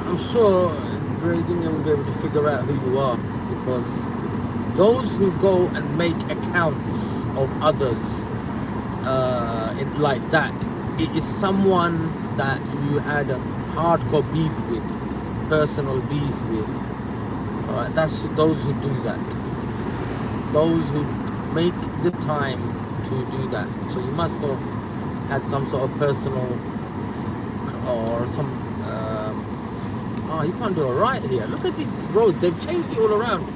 I'm sure Grey Dunya will be able to figure out who you are, because those who go and make accounts of others like that, it is someone that you had a hardcore beef with, personal beef with. Alright, that's those who do that. Those who make the time to do that. So you must have had some sort of personal or some. Oh, you can't do a right here. Look at this road. They've changed it all around.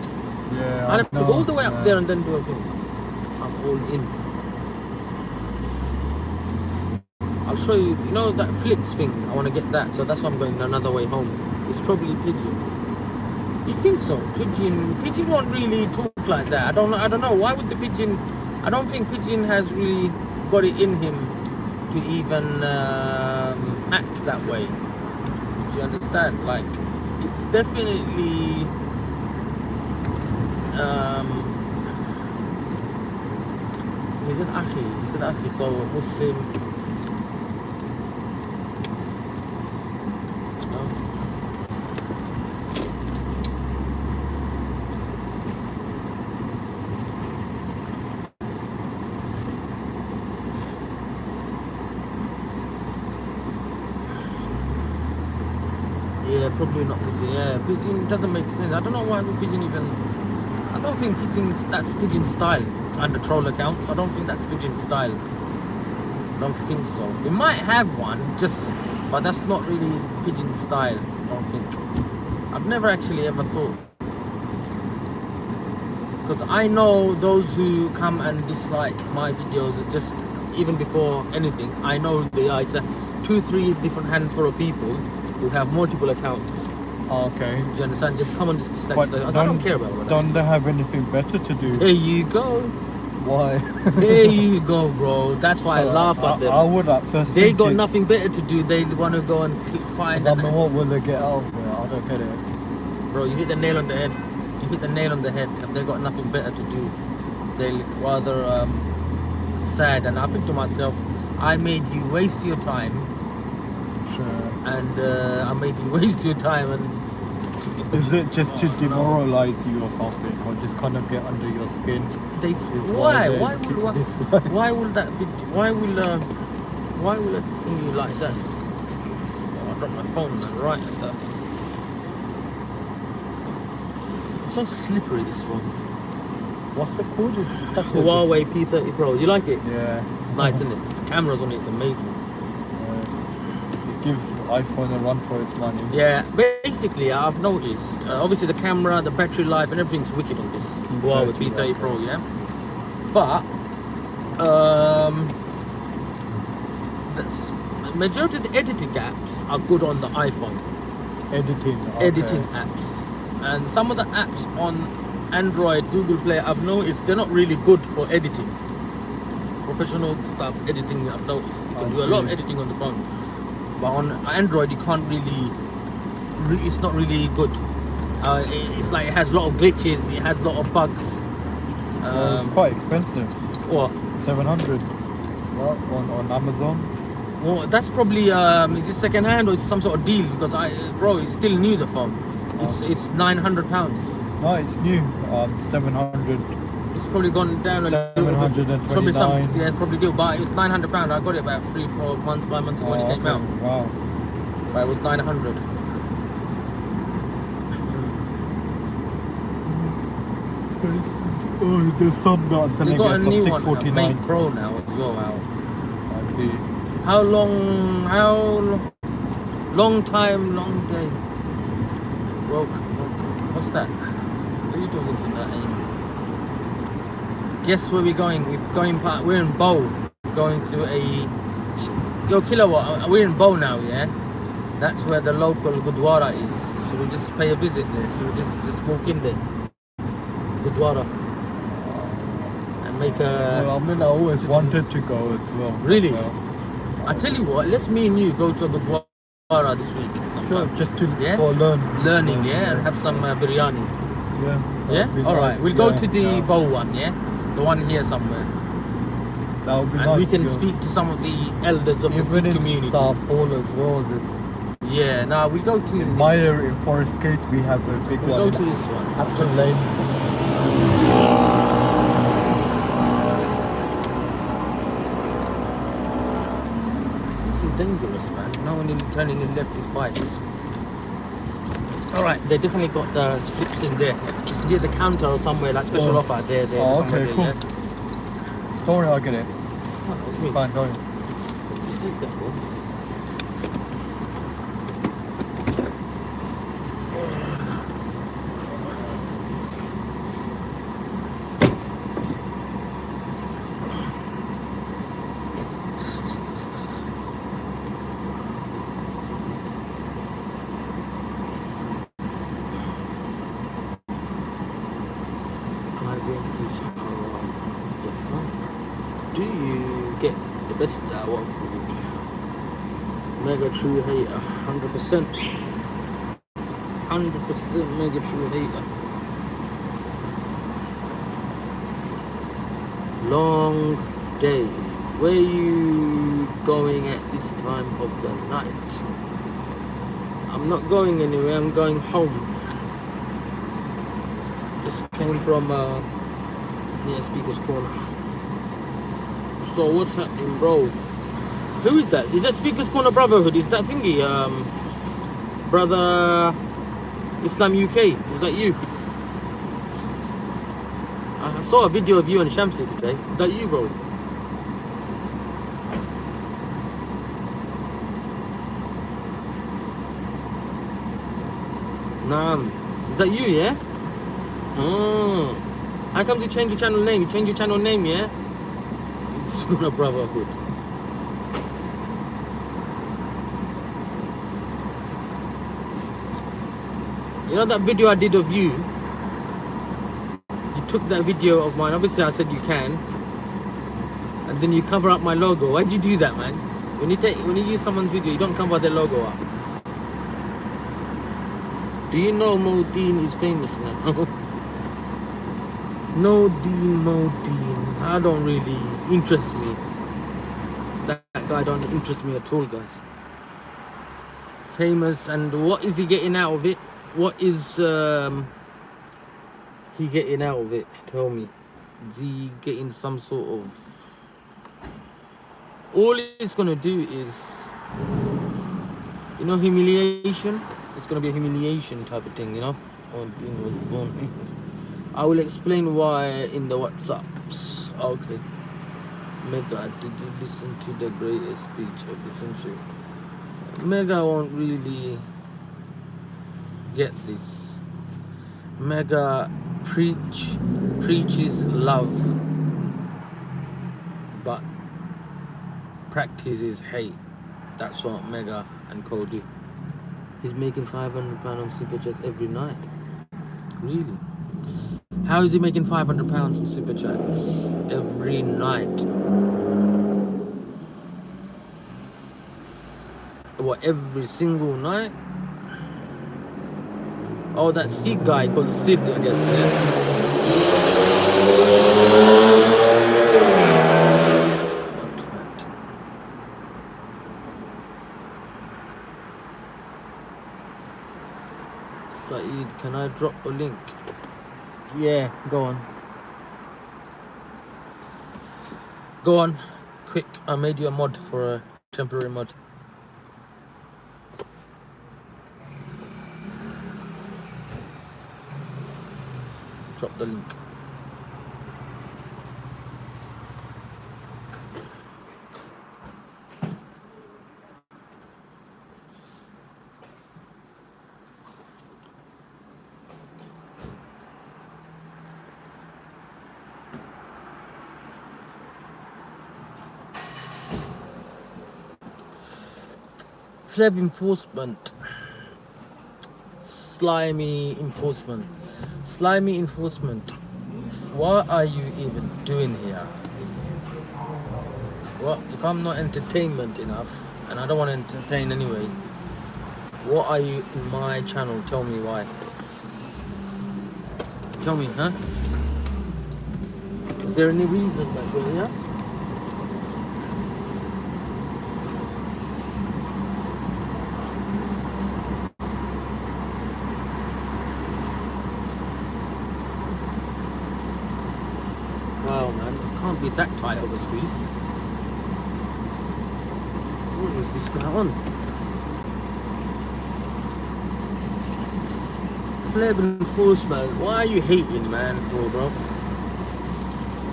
Yeah, I have to go all the way yeah. up there and then do a thing. I'm all in. I'll show you. You know that flips thing? I want to get that. So that's why I'm going another way home. It's probably pigeon. You think so? Pigeon won't really talk like that. I don't know. Why would the pigeon? I don't think pigeon has really got it in him to even act that way. Do you understand? Like, it's definitely he's an akhi, so Muslim. Yeah, probably not pigeon. Yeah, pigeon doesn't make sense. I don't know why would pigeon even. I don't think that's pigeon style under troll accounts. I don't think that's pigeon style. I don't think so. It might have one, but that's not really pigeon style. I don't think. I've never actually ever thought. Because I know those who come and dislike my videos, just even before anything, I know they are. It's a 2-3 different handful of people who have multiple accounts. Okay. Do you understand? Just come and dislike. But I don't care about that. Don't they have anything better to do? There you go. Why? There you go, bro. That's why I laugh at them. I would at first. They think got it's- nothing better to do. They want to go and find. I mean, what will they get out of it? I don't get it. Bro, you hit the nail on the head. You hit the nail on the head. If they got nothing better to do, they look rather sad. And I think to myself, I made you waste your time, Sure. and I made you waste your time. And Is it just to demoralize you or something, or just kind of get under your skin? they Is why? they Why keep would dislike? why will that be? Why will it thing you like that? Oh, I dropped my phone man, right at that. It's so slippery, this phone. What's it called? It's such a- Huawei P30 Pro. You like it? Yeah. It's nice, isn't it? The cameras on it, it's amazing. Yes. It gives iPhone a run for its money. Yeah, basically, I've noticed. Obviously, the camera, the battery life, and everything's wicked on this Huawei P30 Pro. Yeah, but that's majority of the editing apps are good on the iPhone. Editing. Okay. Editing apps, and some of the apps on Android, Google Play, I've noticed they're not really good for editing. Professional stuff, editing, I've noticed. You can do a lot of editing on the phone. But on Android, you can't really, it's not really good. It's like it has a lot of glitches, it has a lot of bugs. It's quite expensive. What? 700. Well, on Amazon. Well, that's probably, is it second hand or it's some sort of deal? Because bro, it's still new, the phone. It's £900. No, it's new. 700. It's probably gone down a little bit. 729. Probably probably do. But it's £900. I got it about 3-4 months, 5 months ago when it came out. Wow. But it was 900. Oh, there's some that are They selling got a it for new one, 649. Mate Pro now as well. Out. I see. How long time, long day. What's that? What are you talking to that, Amy? Guess where we're going? We're in Bow. Going to Yo, Kilowatt, we're in Bow now, yeah? That's where the local Gurdwara is. So we'll just pay a visit there. So we'll just walk in there. Gurdwara. And make Well, I mean, I always citizens. wanted to go as well. Really? Well, I tell you what, let's me and you go to a Gurdwara this week. sure, Sometime. just to Yeah? learning, Yeah, and have some biryani. Yeah. Yeah? that'd be Alright, nice, we'll go yeah, to the yeah. Bow one, yeah? The one here somewhere. That would be And nice. we can yeah. speak to some of the elders of the Even Sikh in community. Staff Hall as well. This Yeah, now we go to in this, Meyer in Forest Gate, we have a big we one. go in to this one. Upton Lane. This is dangerous, man. No one in turning in left his bikes. Alright, they definitely got the flips in there. It's near the counter or somewhere, like special Oh. offer there, Oh, somewhere okay, there, cool. yeah? Don't worry, I'll get it. What do you mean? Fine, don't worry. Just take that, bro. Do you get the best out of you. Mega true hater, 100%. 100% mega true hater. Long day. Where you going at this time of the night? I'm not going anywhere, I'm going home. Just came from near Speaker's Corner. So what's happening, bro? Who is that? Is that Speaker's Corner Brotherhood? Is that thingy? Brother Islam UK? Is that you? I saw a video of you and Shamsi today. Is that you, bro? Naam. Is that you, yeah? Oh. How come you change your channel name? You change your channel name, yeah? It's Corner Brotherhood. You know that video I did of you? You took that video of mine. Obviously, I said you can, and then you cover up my logo. Why'd you do that, man? When you use someone's video, you don't cover their logo up. Do you know Modine is famous now? Modine. I don't really interest me. That guy don't interest me at all, guys. Famous, and what is he getting out of it? What is he getting out of it? Tell me. Is he getting some sort of... All it's gonna do is, you know, humiliation. It's gonna be a humiliation type of thing, you know. I will explain why in the WhatsApps. Okay. Mega, did you listen to the greatest speech of the century? Mega won't really get this. Mega preaches love, but practices hate. That's what Mega and Co do. He's making £500 on Super Chats every night. Really? How is he making £500 on Super Chats every night? What, every single night? Oh, that Sikh guy called Syed, I guess, yeah? Syed, can I drop a link? Yeah, go on. Go on, quick. I made you a mod for a temporary mod. Drop the link. Fleb enforcement. Slimy enforcement. Slimy enforcement. What are you even doing here? What if I'm not entertainment enough, and I don't want to entertain anyway? What are you in my channel? Tell me why. Tell me, huh? Is there any reason that you're here? Wow, man, it can't be that tight of a squeeze. What is this going on? Fleb enforcement. Why are you hating, man, bro?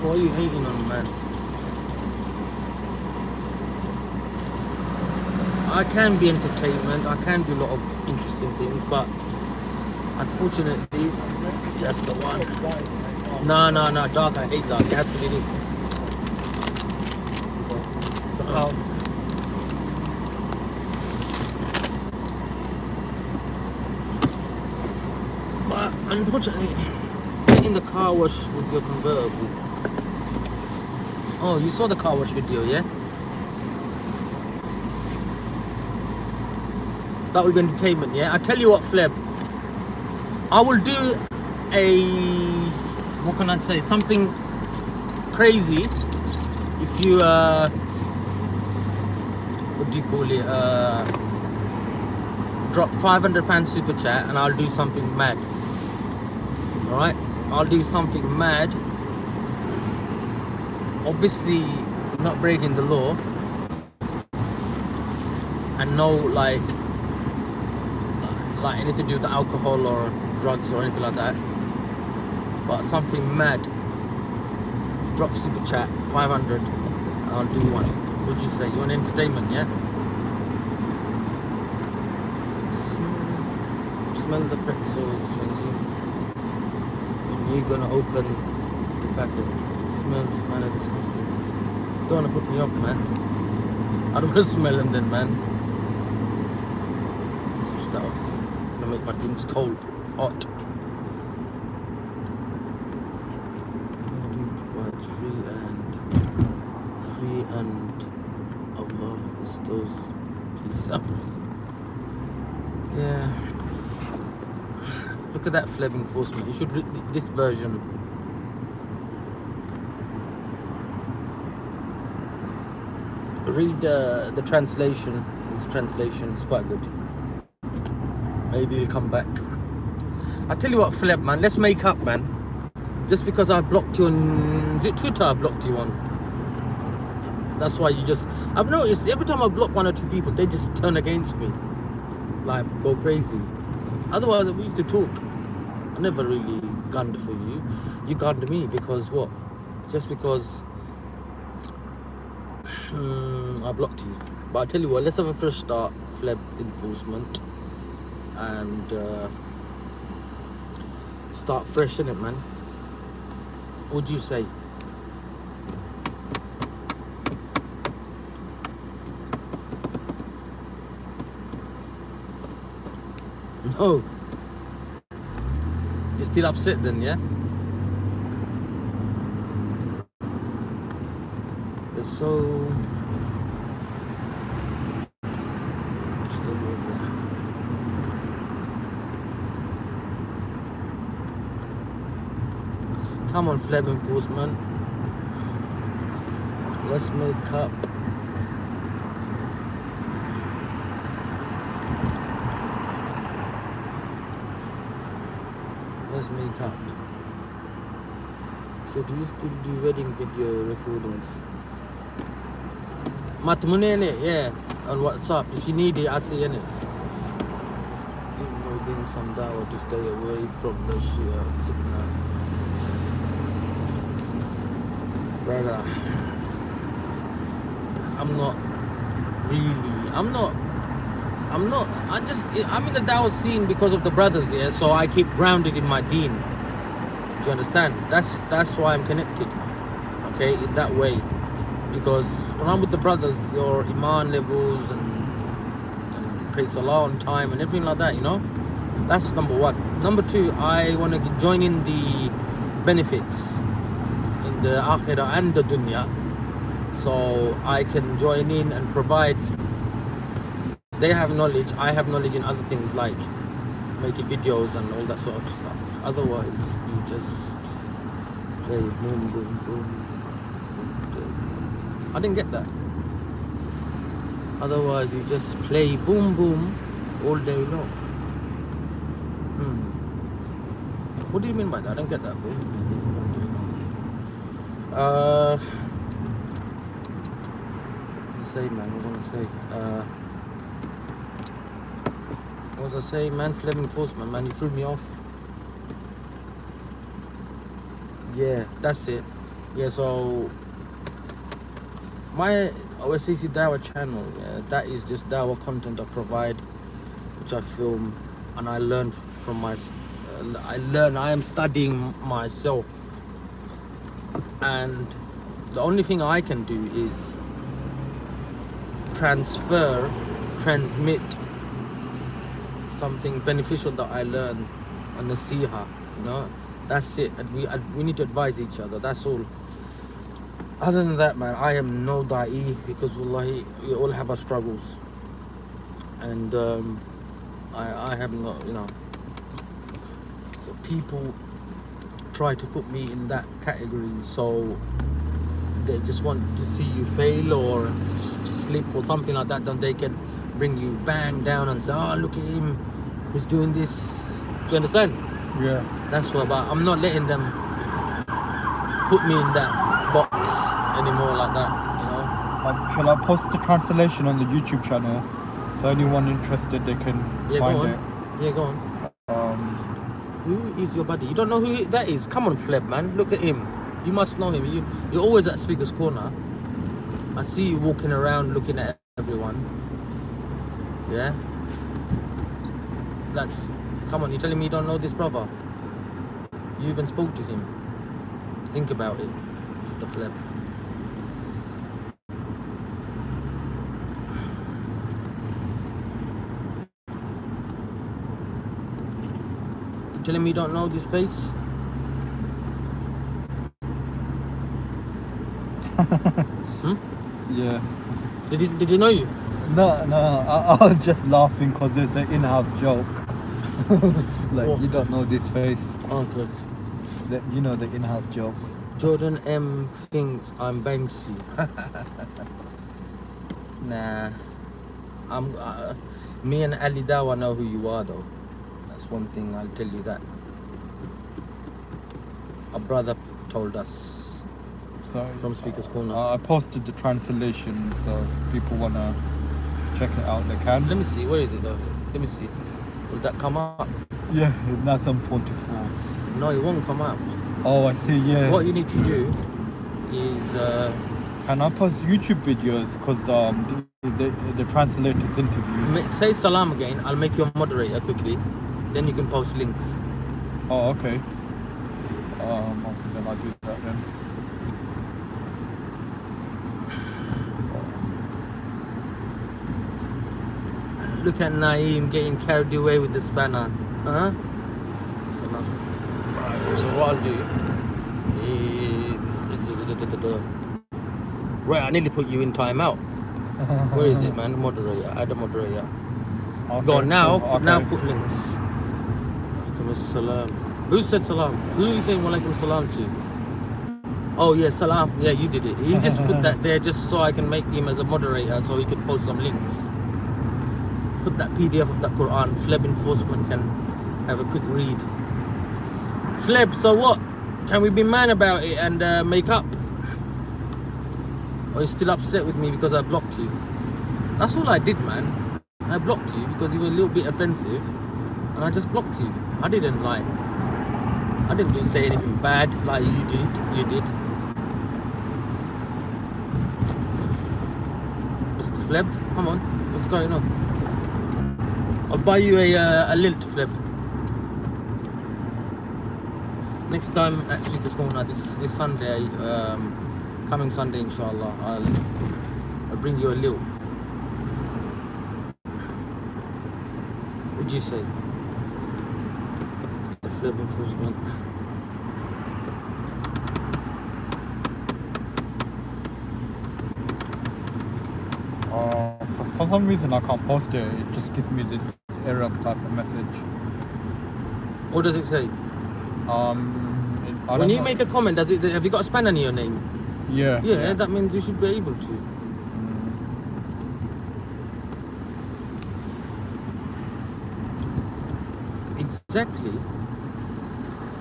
Why are you hating on, man? I can be entertainment. I can do a lot of interesting things, but unfortunately, that's the one. No, dark. I hate dark. It has to be this. But unfortunately, get in the car wash with your convertible. Oh, you saw the car wash video, yeah? That will be entertainment, yeah? I tell you what, Fleb, I will do what can I say, something crazy if you, what do you call it, drop £500 super chat and I'll do something mad. Alright? I'll do something mad. Obviously, not breaking the law. And no, like anything to do with alcohol or drugs or anything like that. But something mad. Drop super chat, 500. I'll do one. What'd you say? You want entertainment, yeah? Smell the pretzels when you're gonna open the packet. It smells kind of disgusting. Don't wanna put me off, man. I don't wanna smell them then, man. Switch that off. It's gonna make my drinks cold, hot. Free and Allah bestows peace. Yeah. Look at that Fleb enforcement. You should read this version. Read the translation. This translation is quite good. Maybe he'll come back. I tell you what, Fleb, man, let's make up, man. Just because I blocked you on, is it Twitter I blocked you on? That's why you just, I've noticed every time I block one or two people, they just turn against me. Like, go crazy. Otherwise, we used to talk. I never really gunned for you. You gunned me because what? Just because I blocked you. But I tell you what, let's have a fresh start, Fleb enforcement. And start fresh, innit, man? What'd you say? No. You're still upset then, yeah? They're so... Just over there. Come on, Fleb enforcement. Let's make up. Let's make up. So do you still do wedding video recordings? Matmune in it, yeah. On WhatsApp. If you need it, I see in it. Doing some dawah to stay away from the Shia fitna. Brother, I'm in the dawah scene because of the brothers, yeah, so I keep grounded in my deen. Do you understand? That's why I'm connected, okay, in that way. Because when I'm with the brothers, your iman levels and pray salah on time and everything like that, you know, that's number one. Number two, I want to join in the benefits in the akhirah and the dunya, so I can join in and provide. They have knowledge, I have knowledge in other things like making videos and all that sort of stuff. Otherwise, you just play boom, boom, boom. I didn't get that. Otherwise, you just play boom, boom all day long. What do you mean by that? I don't get that, bro. What was I saying, man? Fleb enforcement, man. You threw me off. Yeah, that's it. Yeah, so my OSCC Dawah channel, yeah, that is just Dawah content I provide, which I film and I learn from myself. I am studying myself, and the only thing I can do is transmit something beneficial that I learn on the Nasiha, you know, that's it. And we need to advise each other, that's all. Other than that, man, I am no da'i because wallahi, we all have our struggles. And I have not, you know. So people try to put me in that category, so they just want to see you fail or slip or something like that, then they can bring you bang down and say, oh, look at him, he's doing this. Do you understand? Yeah. That's what about. I'm not letting them put me in that box anymore like that, you know. Shall I post the translation on the YouTube channel so anyone interested they can Yeah, find go on. it? Yeah, go on. Who is your buddy? You don't know who that is? Come on, Fleb, man. Look at him. You must know him. You're always at Speaker's Corner. I see you walking around looking at everyone. Yeah? Come on, you're telling me you don't know this brother? You even spoke to him. Think about it, Mr. Fleb. You telling me you don't know this face? Yeah. Did he know you? No, I was just laughing because it's an in-house joke. Like, What? you don't know this face. Okay. You know the in-house joke. Jordan M thinks I'm Banksy. Nah. Me and Ali Dawa know who you are though. That's one thing, I'll tell you that. A brother told us So from Speaker's Corner. I posted the translation, so if people wanna check it out, they can. Let me see, where is it though? Let me see. Will that come up? Yeah, that's on 44. No, it won't come up. Oh, I see. Yeah. What you need to do is Can I post YouTube videos? Because the translator's interview. say salam again. I'll make you a moderator quickly. Then you can post links. Oh, okay. Okay, then I'll do that then. Look at Naeem getting carried away with the spanner. Huh? Salam. Right, so what I'll do is... Right, I nearly put you in timeout. Where is it, man? Moderator. Add a moderator. Okay, Go on now. cool, Now okay. put links. Walaikum salam. Who said salam? Who are you saying walaikum salam to? Oh yeah, salam. Yeah, you did it. He just put that there just so I can make him as a moderator so he can post some links. Put that PDF of that Quran. Fleb enforcement can have a quick read. Fleb, so what? Can we be man about it and make up? Or are you still upset with me because I blocked you? That's all I did, man. I blocked you because you were a little bit offensive, and I just blocked you. I didn't say anything bad like you did. You did. Mr. Fleb, come on. What's going on? I'll buy you a lilt, Fleb. Next time, actually, this Sunday, coming Sunday, inshallah, I'll bring you a lilt. What'd you say? Mr. Fleb enforcement. For some reason I can't post it. It just gives me this error type of message. What does it say? I When don't you know. make a comment, have you got a spanner in your name? Yeah. Yeah, that means you should be able to. Exactly.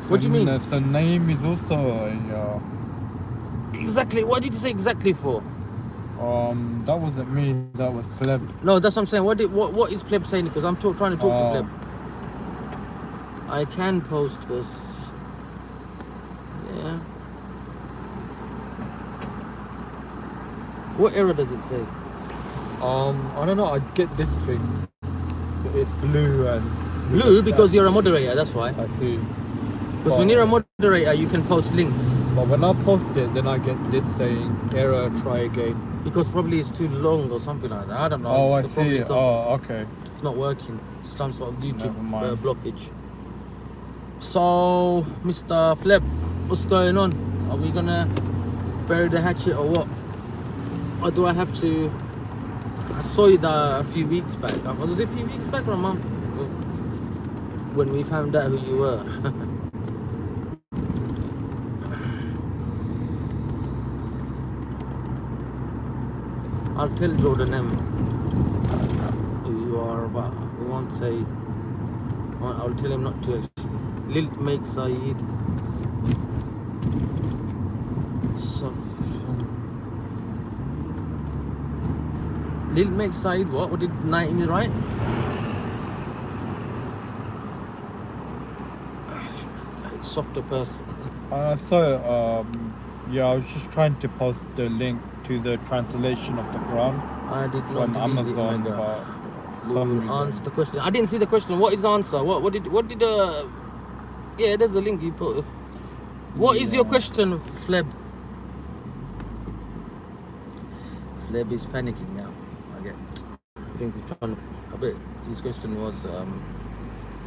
What do you mean? So name is also Exactly. What did you say exactly for? that wasn't me. That was Pleb. No, that's what I'm saying. What is Pleb saying? Because I'm trying to talk to Pleb. I can post verses. Yeah. What error does it say? I don't know. I get this thing. It's blue and Blue because you're a moderator. That's why. I see. Because when you're a moderator, you can post links. But when I post it, then I get this saying error. Try again. Because probably it's too long or something like that. I don't know. Oh, I It's probably see. Oh, okay. It's not working. Some sort of YouTube Never mind. blockage. So, Mr. Fleb, what's going on? Are we gonna bury the hatchet or what? Or do I have to? I saw it a few weeks back. Was it a few weeks back or a month? When we found out who you were. I'll tell Jordan M who you are, but we won't say. I'll tell him not to actually. Lil make Syed. Lil make Syed what? What did 90 right? Softer person. Yeah, I was just trying to post the link to the translation of the Quran I did not from delete Amazon, it, but Lord, answer the question. I didn't see the question. What is the answer? What did yeah, there's a link you put. What is your question, Fleb? Fleb is panicking now. I think he's trying to. I bet his question was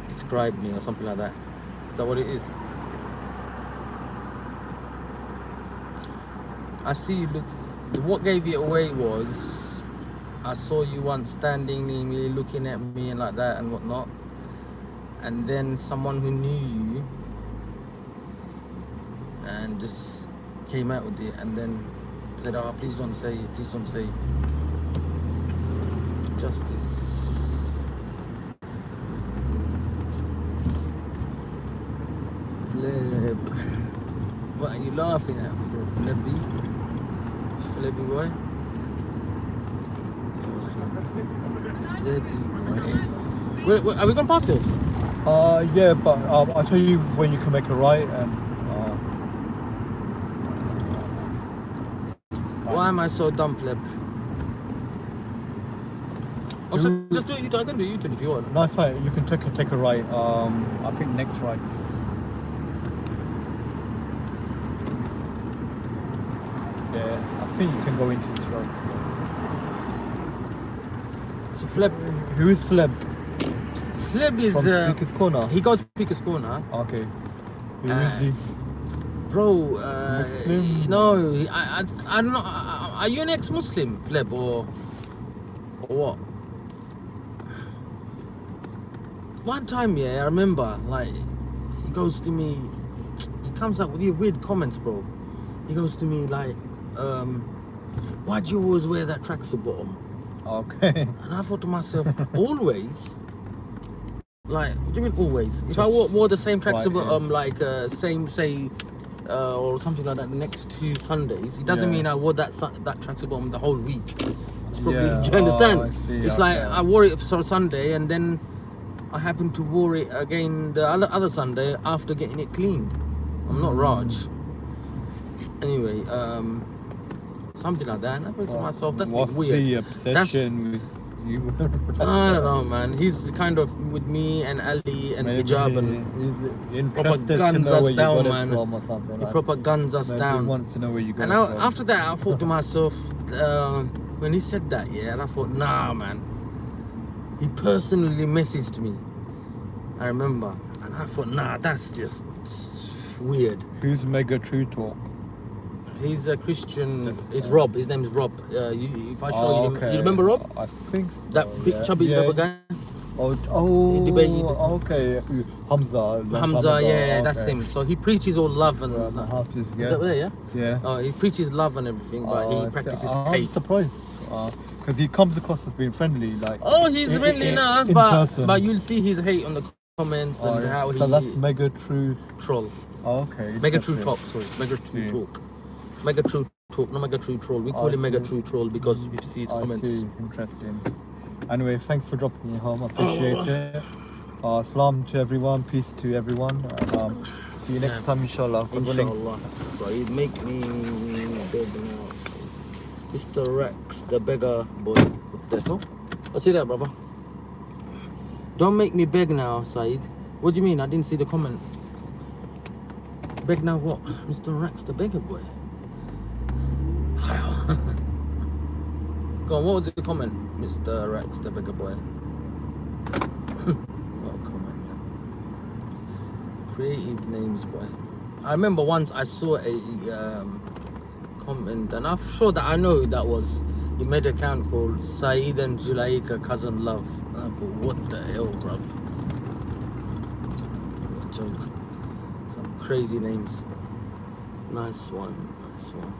describe me or something like that. Is that what it is? I see you look. What gave it away was I saw you once standing near me, looking at me and like that and whatnot, and then someone who knew you and just came out with it and then said, "Oh, please don't say justice." Fleb, what are you laughing at, Flebby? Flebby boy? Flebby boy. Wait, are we going past this? Yeah, but I'll tell you when you can make a right and. Why am I so dumb, Fleb? Or should I just do it? I can do U-turn if you want. No, it's fine. You can take a right. I think next right. Yeah, I think you can go into this road. So Fleb, Who is Fleb? Fleb is From Speaker's Corner? he goes Speaker's Corner. Okay. Who is he? Bro, Muslim? no, I don't know. Are you an ex-Muslim, Fleb, or what? One time, yeah, I remember, like, he goes to me, he comes up with these weird comments, bro. He goes to me like, why do you always wear that tracksuit bottom? Okay. And I thought to myself, always? Like, what do you mean always? If I wore the same tracksuit bottom, like, same, say, or something like that the next 2 Sundays, it doesn't mean I wore that tracksuit bottom the whole week. It's probably, do you understand? I see, it's like, I wore it for Sunday and then I happened to wear it again the other Sunday after getting it cleaned. I'm not Raj. Anyway, something like that. And I thought to myself, that's what's weird. the obsession with you? I don't know, man. He's kind of with me and Ali and Maybe hijab and he's interested to guns know us where you down, got it man. from or something. he Like. proper guns us Maybe down. He wants to know where you got And it from. after that, I thought to myself, when he said that, yeah, and I thought, nah, man. He personally messaged me. I remember, and I thought, nah, that's just weird. Who's Mega True Talk? He's a Christian. It's Rob. His name is Rob. If I show you him, you remember Rob? I think so. That big chubby rubber guy. Oh, debated. Okay. Hamza. Hamza, yeah, that's okay. him. So he preaches all love and. The houses, Is yeah. that there? Yeah. Yeah. Oh, he preaches love and everything, but he practices I'm hate. surprised. Because he comes across as being friendly, like. Oh, he's really nice, in person. but you'll see his hate on the comments and how so he. that's Mega True. Troll. Okay. Mega True interesting. Talk. Sorry, Mega True Talk. Mega True Talk, not Mega True Troll. We call him Mega True Troll because we see his comments. I see. Interesting. Anyway, thanks for dropping me home. I appreciate it. Salam to everyone. Peace to everyone. And, see you next time, inshallah. Good morning. Inshallah. So he'd make me beg now. Mr. Rex, the beggar boy. What the hell? I see that, brother. Don't make me beg now, Syed. What do you mean? I didn't see the comment. Beg now what? Mr. Rex, the beggar boy. Wow. Go on, what was the comment? Mr. Rex, the beggar boy. What a comment, man. Creative names, boy. I remember once I saw a comment, and I'm sure that I know who that was. He made an account called Syed and Zulaika Cousin Love. I thought, what the hell, bruv? What a joke. Some crazy names. Nice one, nice one.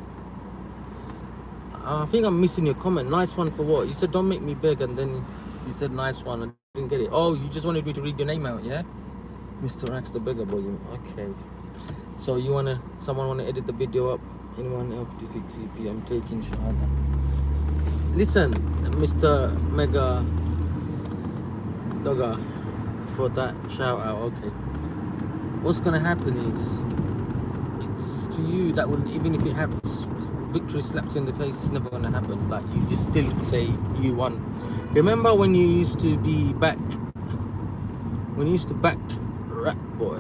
I think I'm missing your comment. Nice one for what? You said don't make me beg, and then you said nice one. I didn't get it. Oh, you just wanted me to read your name out, yeah? Mr. Axe the Beggar Boy. Okay. So you someone wanna edit the video up? Anyone else to fix CP? I'm taking Shahada. Listen, Mr. Mega Dogger, for that shout out. Okay. What's gonna happen is it's to you that will, even if it happens, victory slaps you in the face, it's never gonna happen. Like, you just still say you won. Remember when you used to be back, when you used to back Rat Boy?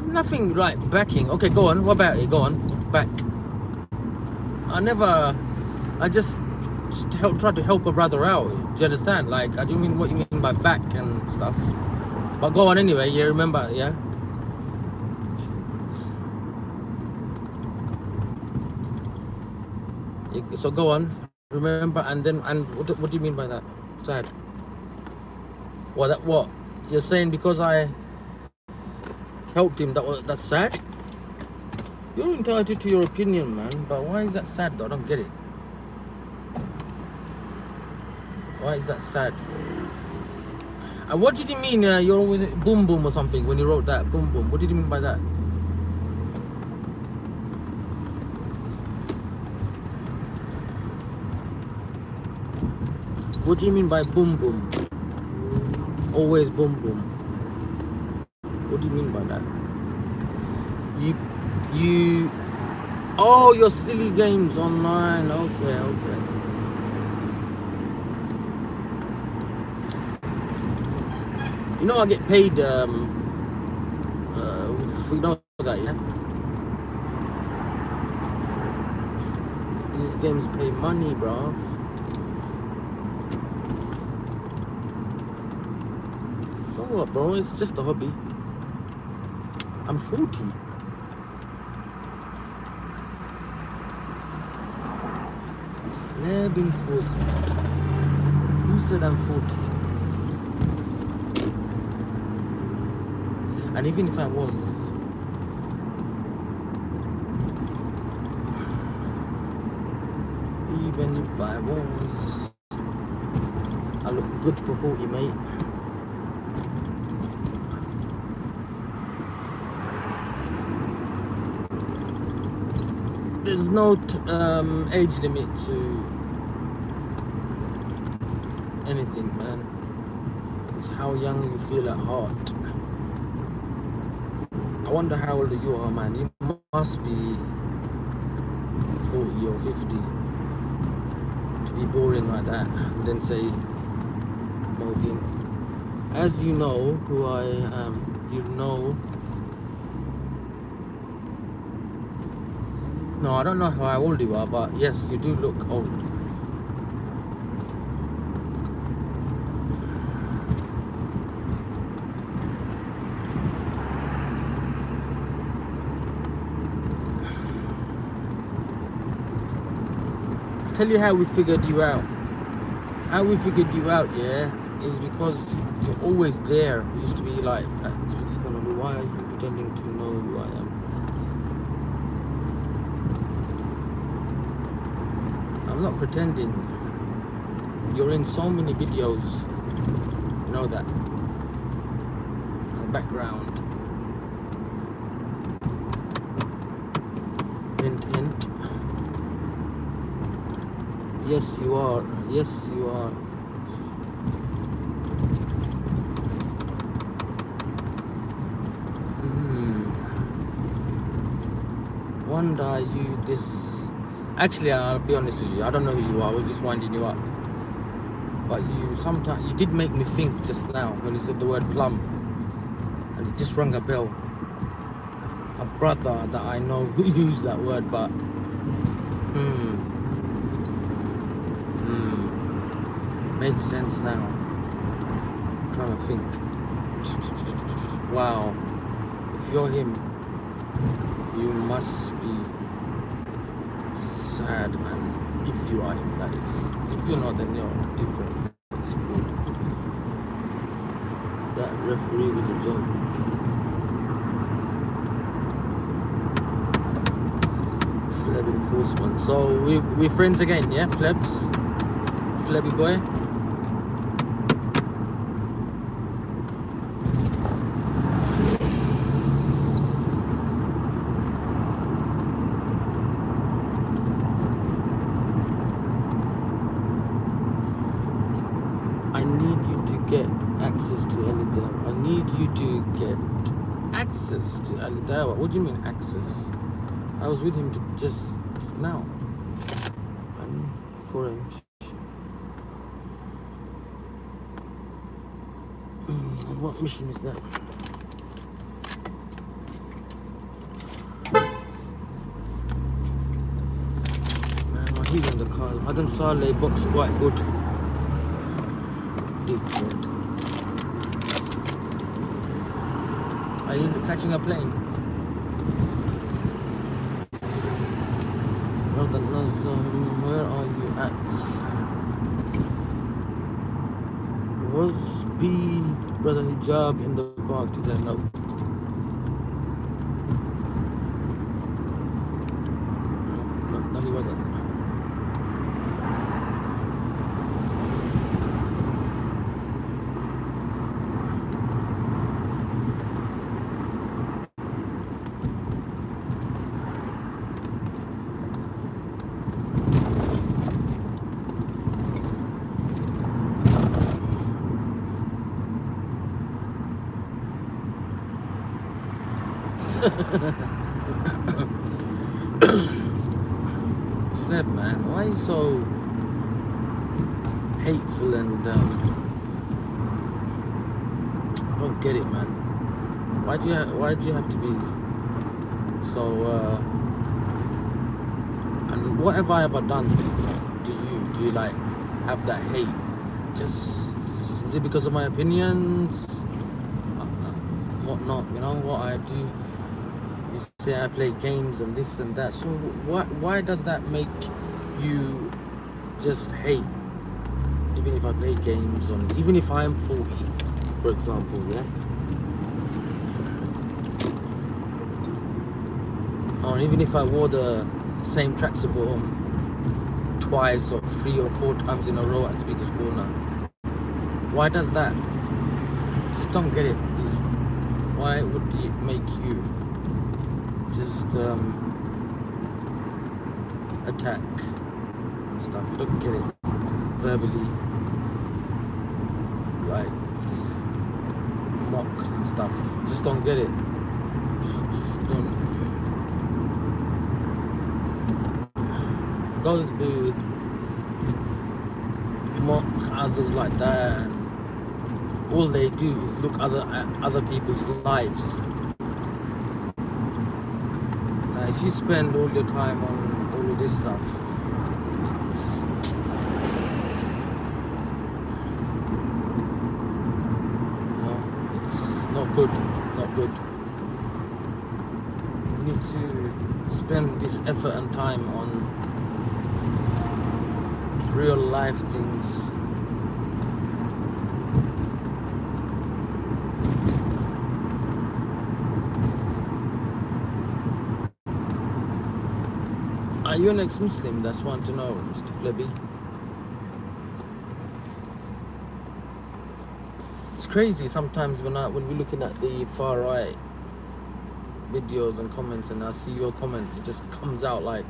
Nothing like backing. Okay, go on. What about it? Go on. Back. I just try to help a brother out. Do you understand? Like, I don't mean what you mean by back and stuff. But go on anyway. You remember, yeah? So go on. Remember, and what do you mean by that? Sad. What? You're saying because I helped him, that's sad? You're entitled to your opinion, man, but why is that sad though? I don't get it. Why is that sad? And what did you mean you're always boom boom or something when you wrote that? Boom boom. What did you mean by that? What do you mean by boom boom? Always boom boom. What do you mean by that? Oh, your silly games online. Okay. You know I get paid, you know that, yeah? These games pay money, bruv. So what, bro? It's just a hobby. I'm 40. Never been forced. Who said I'm 40? And even if I was, I look good for 40, mate. There's no age limit to anything, man. It's how young you feel at heart. I wonder how old you are, man. You must be 40 or 50 to be boring like that and then say Modin. As you know who I am, you know. No, I don't know how old you are, but yes, you do look old. I'll tell you how we figured you out. How we figured you out, yeah, is because you're always there. We used to be like, what's gonna do? Why are you pretending to know who I am? I'm not pretending. You're in so many videos. You know that. In the background. Hint, hint. Yes, you are. Yes, you are. Wonder you this. Actually, I'll be honest with you. I don't know who you are. I was just winding you up. But you did make me think just now when you said the word plum, and it just rang a bell. A brother that I know who used that word, but makes sense now. I'm trying to think. Wow, if you're him, you must be sad, man. If you are him, that is. If you're not, then you're different. It's cool. That referee was a joke. Fleb enforcement. So we're friends again, yeah? Flebs? Flebby boy? I need you to get access to Alidawa. I need you to get access to Alidawa. What do you mean access? I was with him just now. I'm foreign. What mission is that? Man, I heat in the car. Adam Saleh box quite good. Deep red. Are you catching a plane? Brother Nazam, where are you at? Was B Brother Hijab in the park today? No. No, he wasn't. Flip, man, why are you so hateful and I don't get it, man. Why do you have to be so and what have I ever done to you? Do you like have that hate? Just is it because of my opinions? What not? You know what I do? You say I play games and this and that. So why does that make you just hate? Even if I play games, even if I'm 40, for example, yeah. Or even if I wore the same tracksuit twice or 3 or 4 times in a row at Speaker's Corner. Why does that? Just don't get it. Why would it make you just attack and stuff? Don't get it. Verbally, like mock and stuff. Just don't get it. Just don't. Those who mock others like that, all they do is look at other people's lives. If you spend all your time on all of this stuff, it's not good. Not good. You need to spend this effort and time on real life things. Are you an ex-Muslim? That's one to know, Mr. Flebby. It's crazy sometimes when we're looking at the far right videos and comments, and I see your comments, it just comes out like,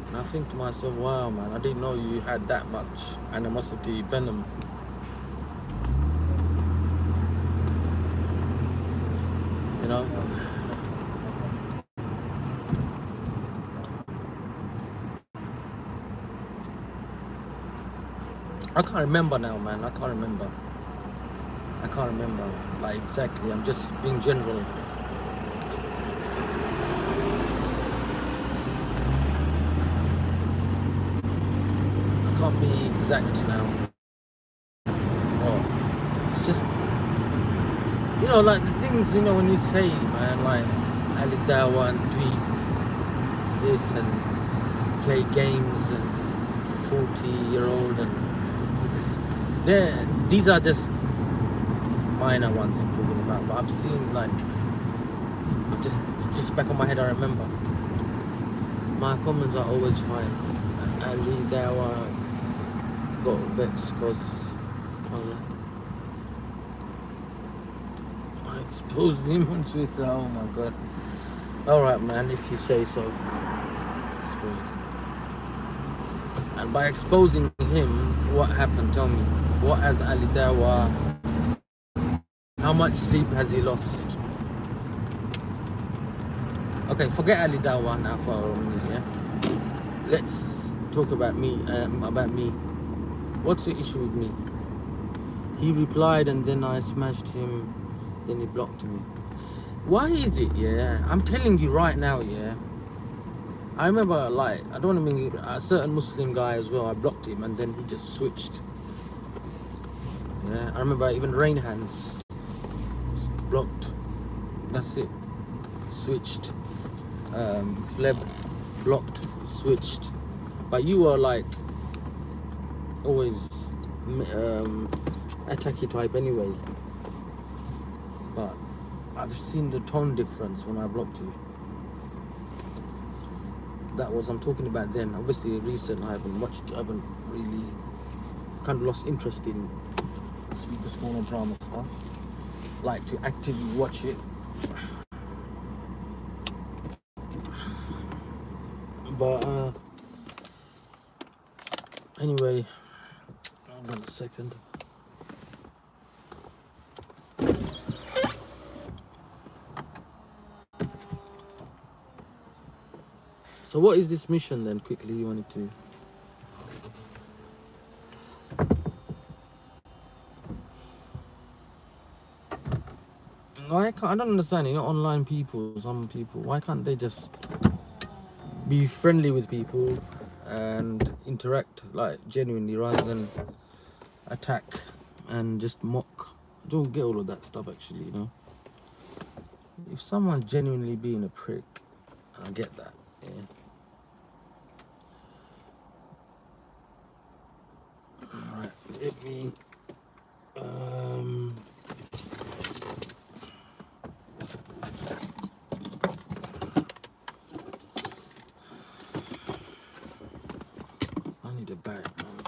and I think to myself, wow, man, I didn't know you had that much animosity, venom. You know? I can't remember now, man. I can't remember. Like, exactly. I'm just being general. I can't be exact now. Oh, it's just, you know, like the things, you know, when you say, man, like Ali Dawa and tweet this and play games and 40-year-old, and these are just minor ones I'm talking about. But I've seen, like, just back on my head, I remember my comments are always fine. Ali Dawa got vexed because I exposed him on Twitter. Oh my god. Alright, man, if you say so. Exposed him. And by exposing him, what happened? Tell me. What has Ali Dawa, how much sleep has he lost? Okay, forget Ali Dawa now for a minute, yeah? Let's talk about me, What's the issue with me? He replied and then I smashed him, then he blocked me. Why is it, yeah? I'm telling you right now, yeah? I remember, like, I don't want to mean a certain Muslim guy as well, I blocked him and then he just switched. Yeah, I remember even Rain Hands blocked. That's it. Switched. Fleb blocked, switched. But you were like always attacky type anyway. But I've seen the tone difference when I blocked you. That was, I'm talking about then. Obviously recent, I haven't really kind of lost interest in Speaker's Corner drama stuff. Like to actively watch it. But anyway, hold on a second. So what is this mission then, quickly, you wanted to? I don't understand, you know, online people, some people, why can't they just be friendly with people and interact, like, genuinely, rather than attack and just mock? I don't get all of that stuff, actually, you know. If someone's genuinely being a prick, I get that, yeah. Alright, let me I need a bag, man.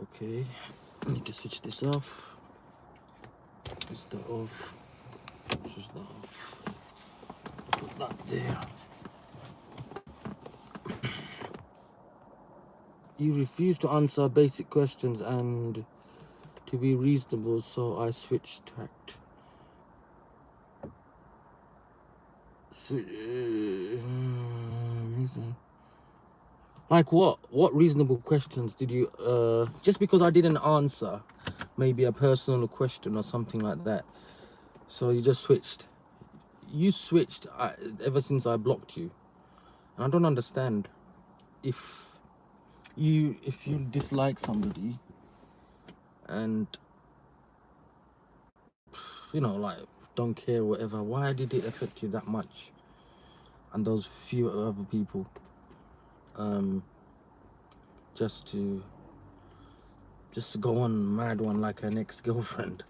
Okay, I need to switch this off. Switch that off. Switch that off. Put that there. You refuse to answer basic questions and to be reasonable, so I switched tact. Like what? What reasonable questions did you, just because I didn't answer maybe a personal question or something like that, so you just switched? You switched ever since I blocked you. And I don't understand. If you dislike somebody and, you know, like, don't care, whatever, why did it affect you that much and those few other people, just to go on mad one like an ex-girlfriend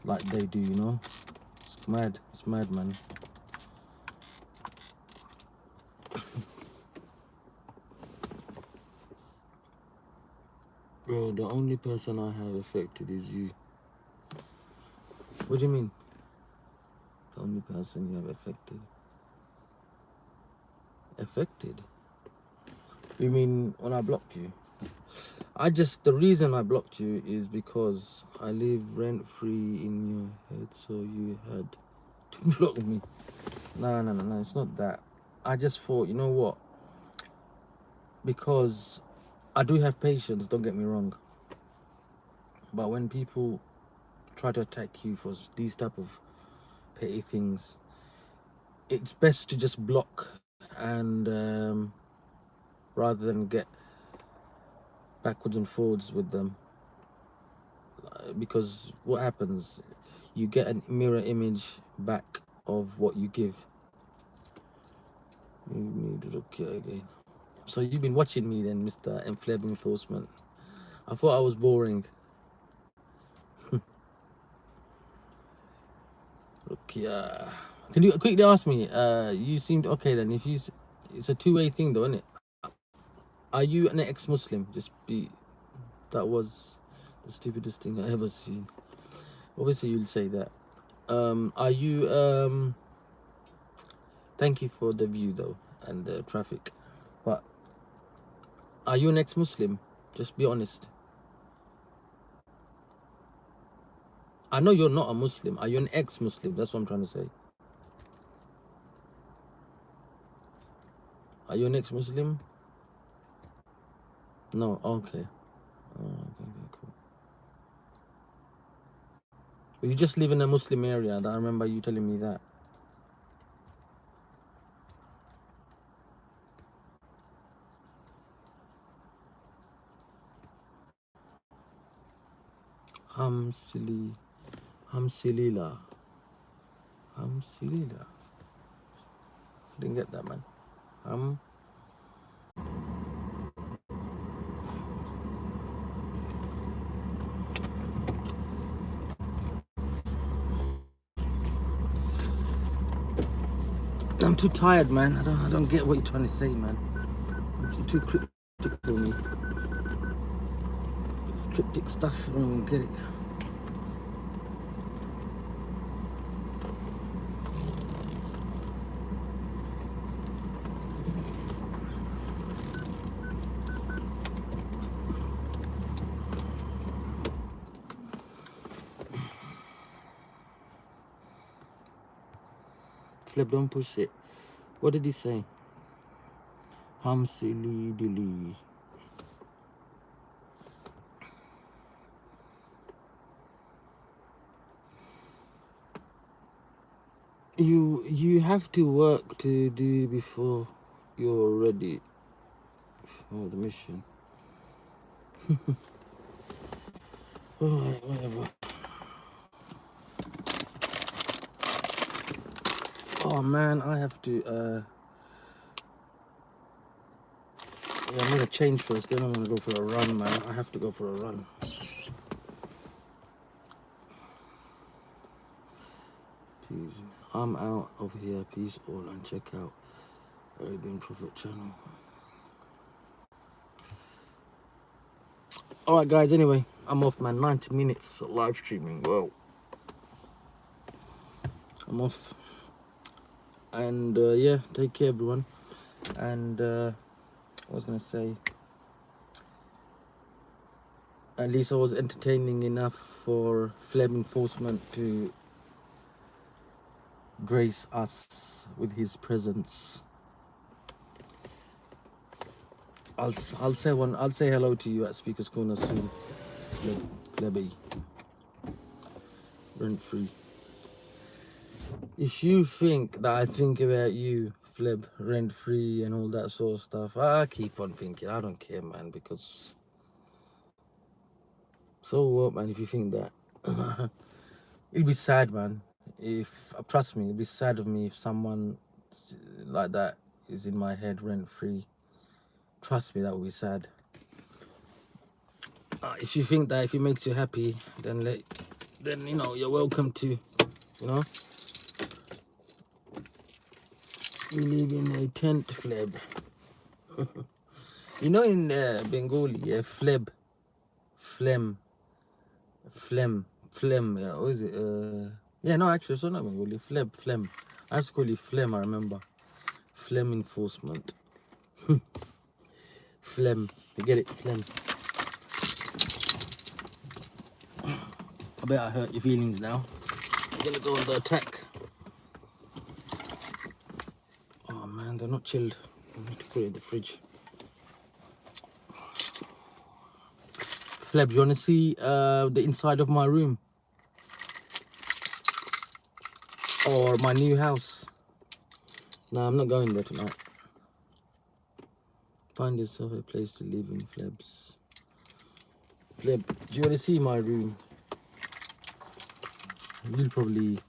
like they do, you know? It's mad, man. Bro, the only person I have affected is you. What do you mean? The only person you have affected? Affected? You mean when I blocked you? The reason I blocked you is because I live rent-free in your head, so you had to block me. No, it's not that. I just thought, you know what? Because I do have patience, don't get me wrong. But when people try to attack you for these type of petty things, it's best to just block and rather than get backwards and forwards with them, because what happens, you get a mirror image back of what you give. You need to look here again. So you've been watching me then, Mr. Fleb Enforcement. I thought I was boring. Look here. Can you quickly ask me, you seemed okay then, if you, it's a two-way thing though, isn't it? Are you an ex-Muslim? That was the stupidest thing I ever seen. Obviously you'll say that. Are you, thank you for the view though, and the traffic. But are you an ex-Muslim? Just be honest. I know you're not a Muslim. Are you an ex-Muslim? That's what I'm trying to say. Are you an ex-Muslim? No, okay. Oh, okay, cool. But you just live in a Muslim area. I remember you telling me that. Hamsilila. Didn't get that, man. I'm too tired, man. I don't get what you're trying to say, man. You're too cryptic for me. It's cryptic stuff. I don't even get it. Flip, don't push it. What did he say? Silly dilly. You have to work to do before you're ready for the mission. Alright, whatever. Oh man, I have to yeah, I'm gonna change first, then I'm gonna go for a run, man. I have to go for a run. Peace. I'm out of here. Peace all, and check out Arabian Prophet channel. Alright guys, anyway, I'm off, man. 90 minutes of live streaming. Whoa. I'm off. And yeah, take care everyone. And I was gonna say, at least I was entertaining enough for Flem Enforcement to grace us with his presence. I'll say hello to you at Speaker's Corner soon. Flebby. Rent free. If you think that I think about you, Fleb, rent free and all that sort of stuff, I keep on thinking. I don't care, man, because so what, man, if you think that. It'll be sad, man. If trust me, it'll be sad of me if someone like that is in my head rent free. Trust me, that would be sad. If you think that if it makes you happy, then you know, you're welcome to, you know. You live in a tent, Fleb. You know, in Bengali, Fleb, phlegm, yeah, what is it? Yeah, no, actually, it's not Bengali. Phlegm. I used to call it phlegm, I remember. Flem Enforcement. Phlegm. You get it? Phlegm. I bet I hurt your feelings now. I'm gonna go on the attack. Oh man, they're not chilled. I need to put it in the fridge. Fleb, you wanna see the inside of my room? Or my new house? No, I'm not going there tonight. Find yourself a place to live in, Flebs. Flip, do you want to see my room? You'll probably...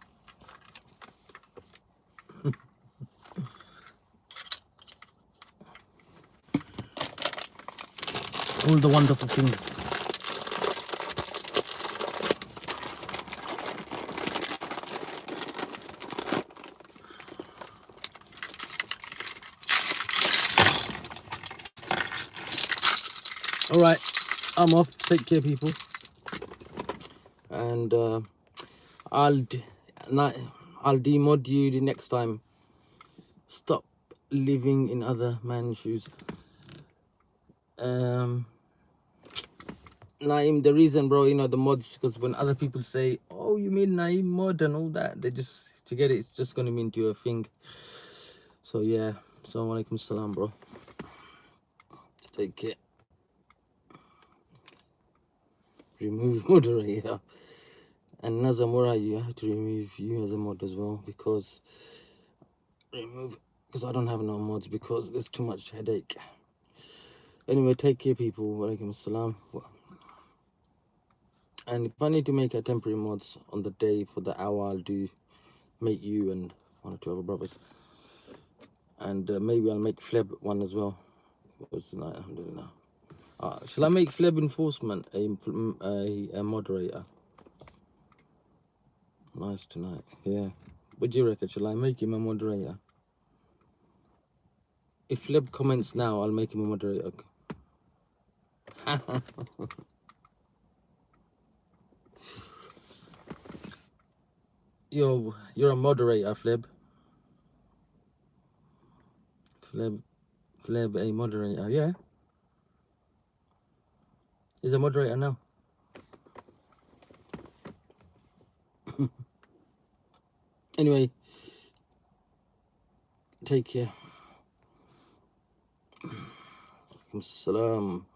all the wonderful things. All right, I'm off. Take care, people. And I'll demod you the next time. Stop living in other man's shoes. Naeem, the reason, bro, you know, the mods, because when other people say, oh, you mean Naeem mod and all that, they just, to get it, it's just going to mean to you a thing. So, yeah. So, alaikum salam, bro. Take care. Remove moderator. And Nazamura, you have to remove you as a mod as well, because I don't have no mods, because there's too much headache. Anyway, take care, people. Walaikum salam. And if I need to make a temporary mods on the day for the hour, I'll do make you and one or two other brothers. And maybe I'll make Fleb one as well. What's tonight? Alhamdulillah. Shall I make Fleb enforcement a moderator? Nice tonight. Yeah. What do you reckon? Shall I make him a moderator? If Fleb comments now, I'll make him a moderator. You're a moderator, Fleb. Fleb, a moderator. Yeah. He's a moderator now. Anyway, take care. Salam.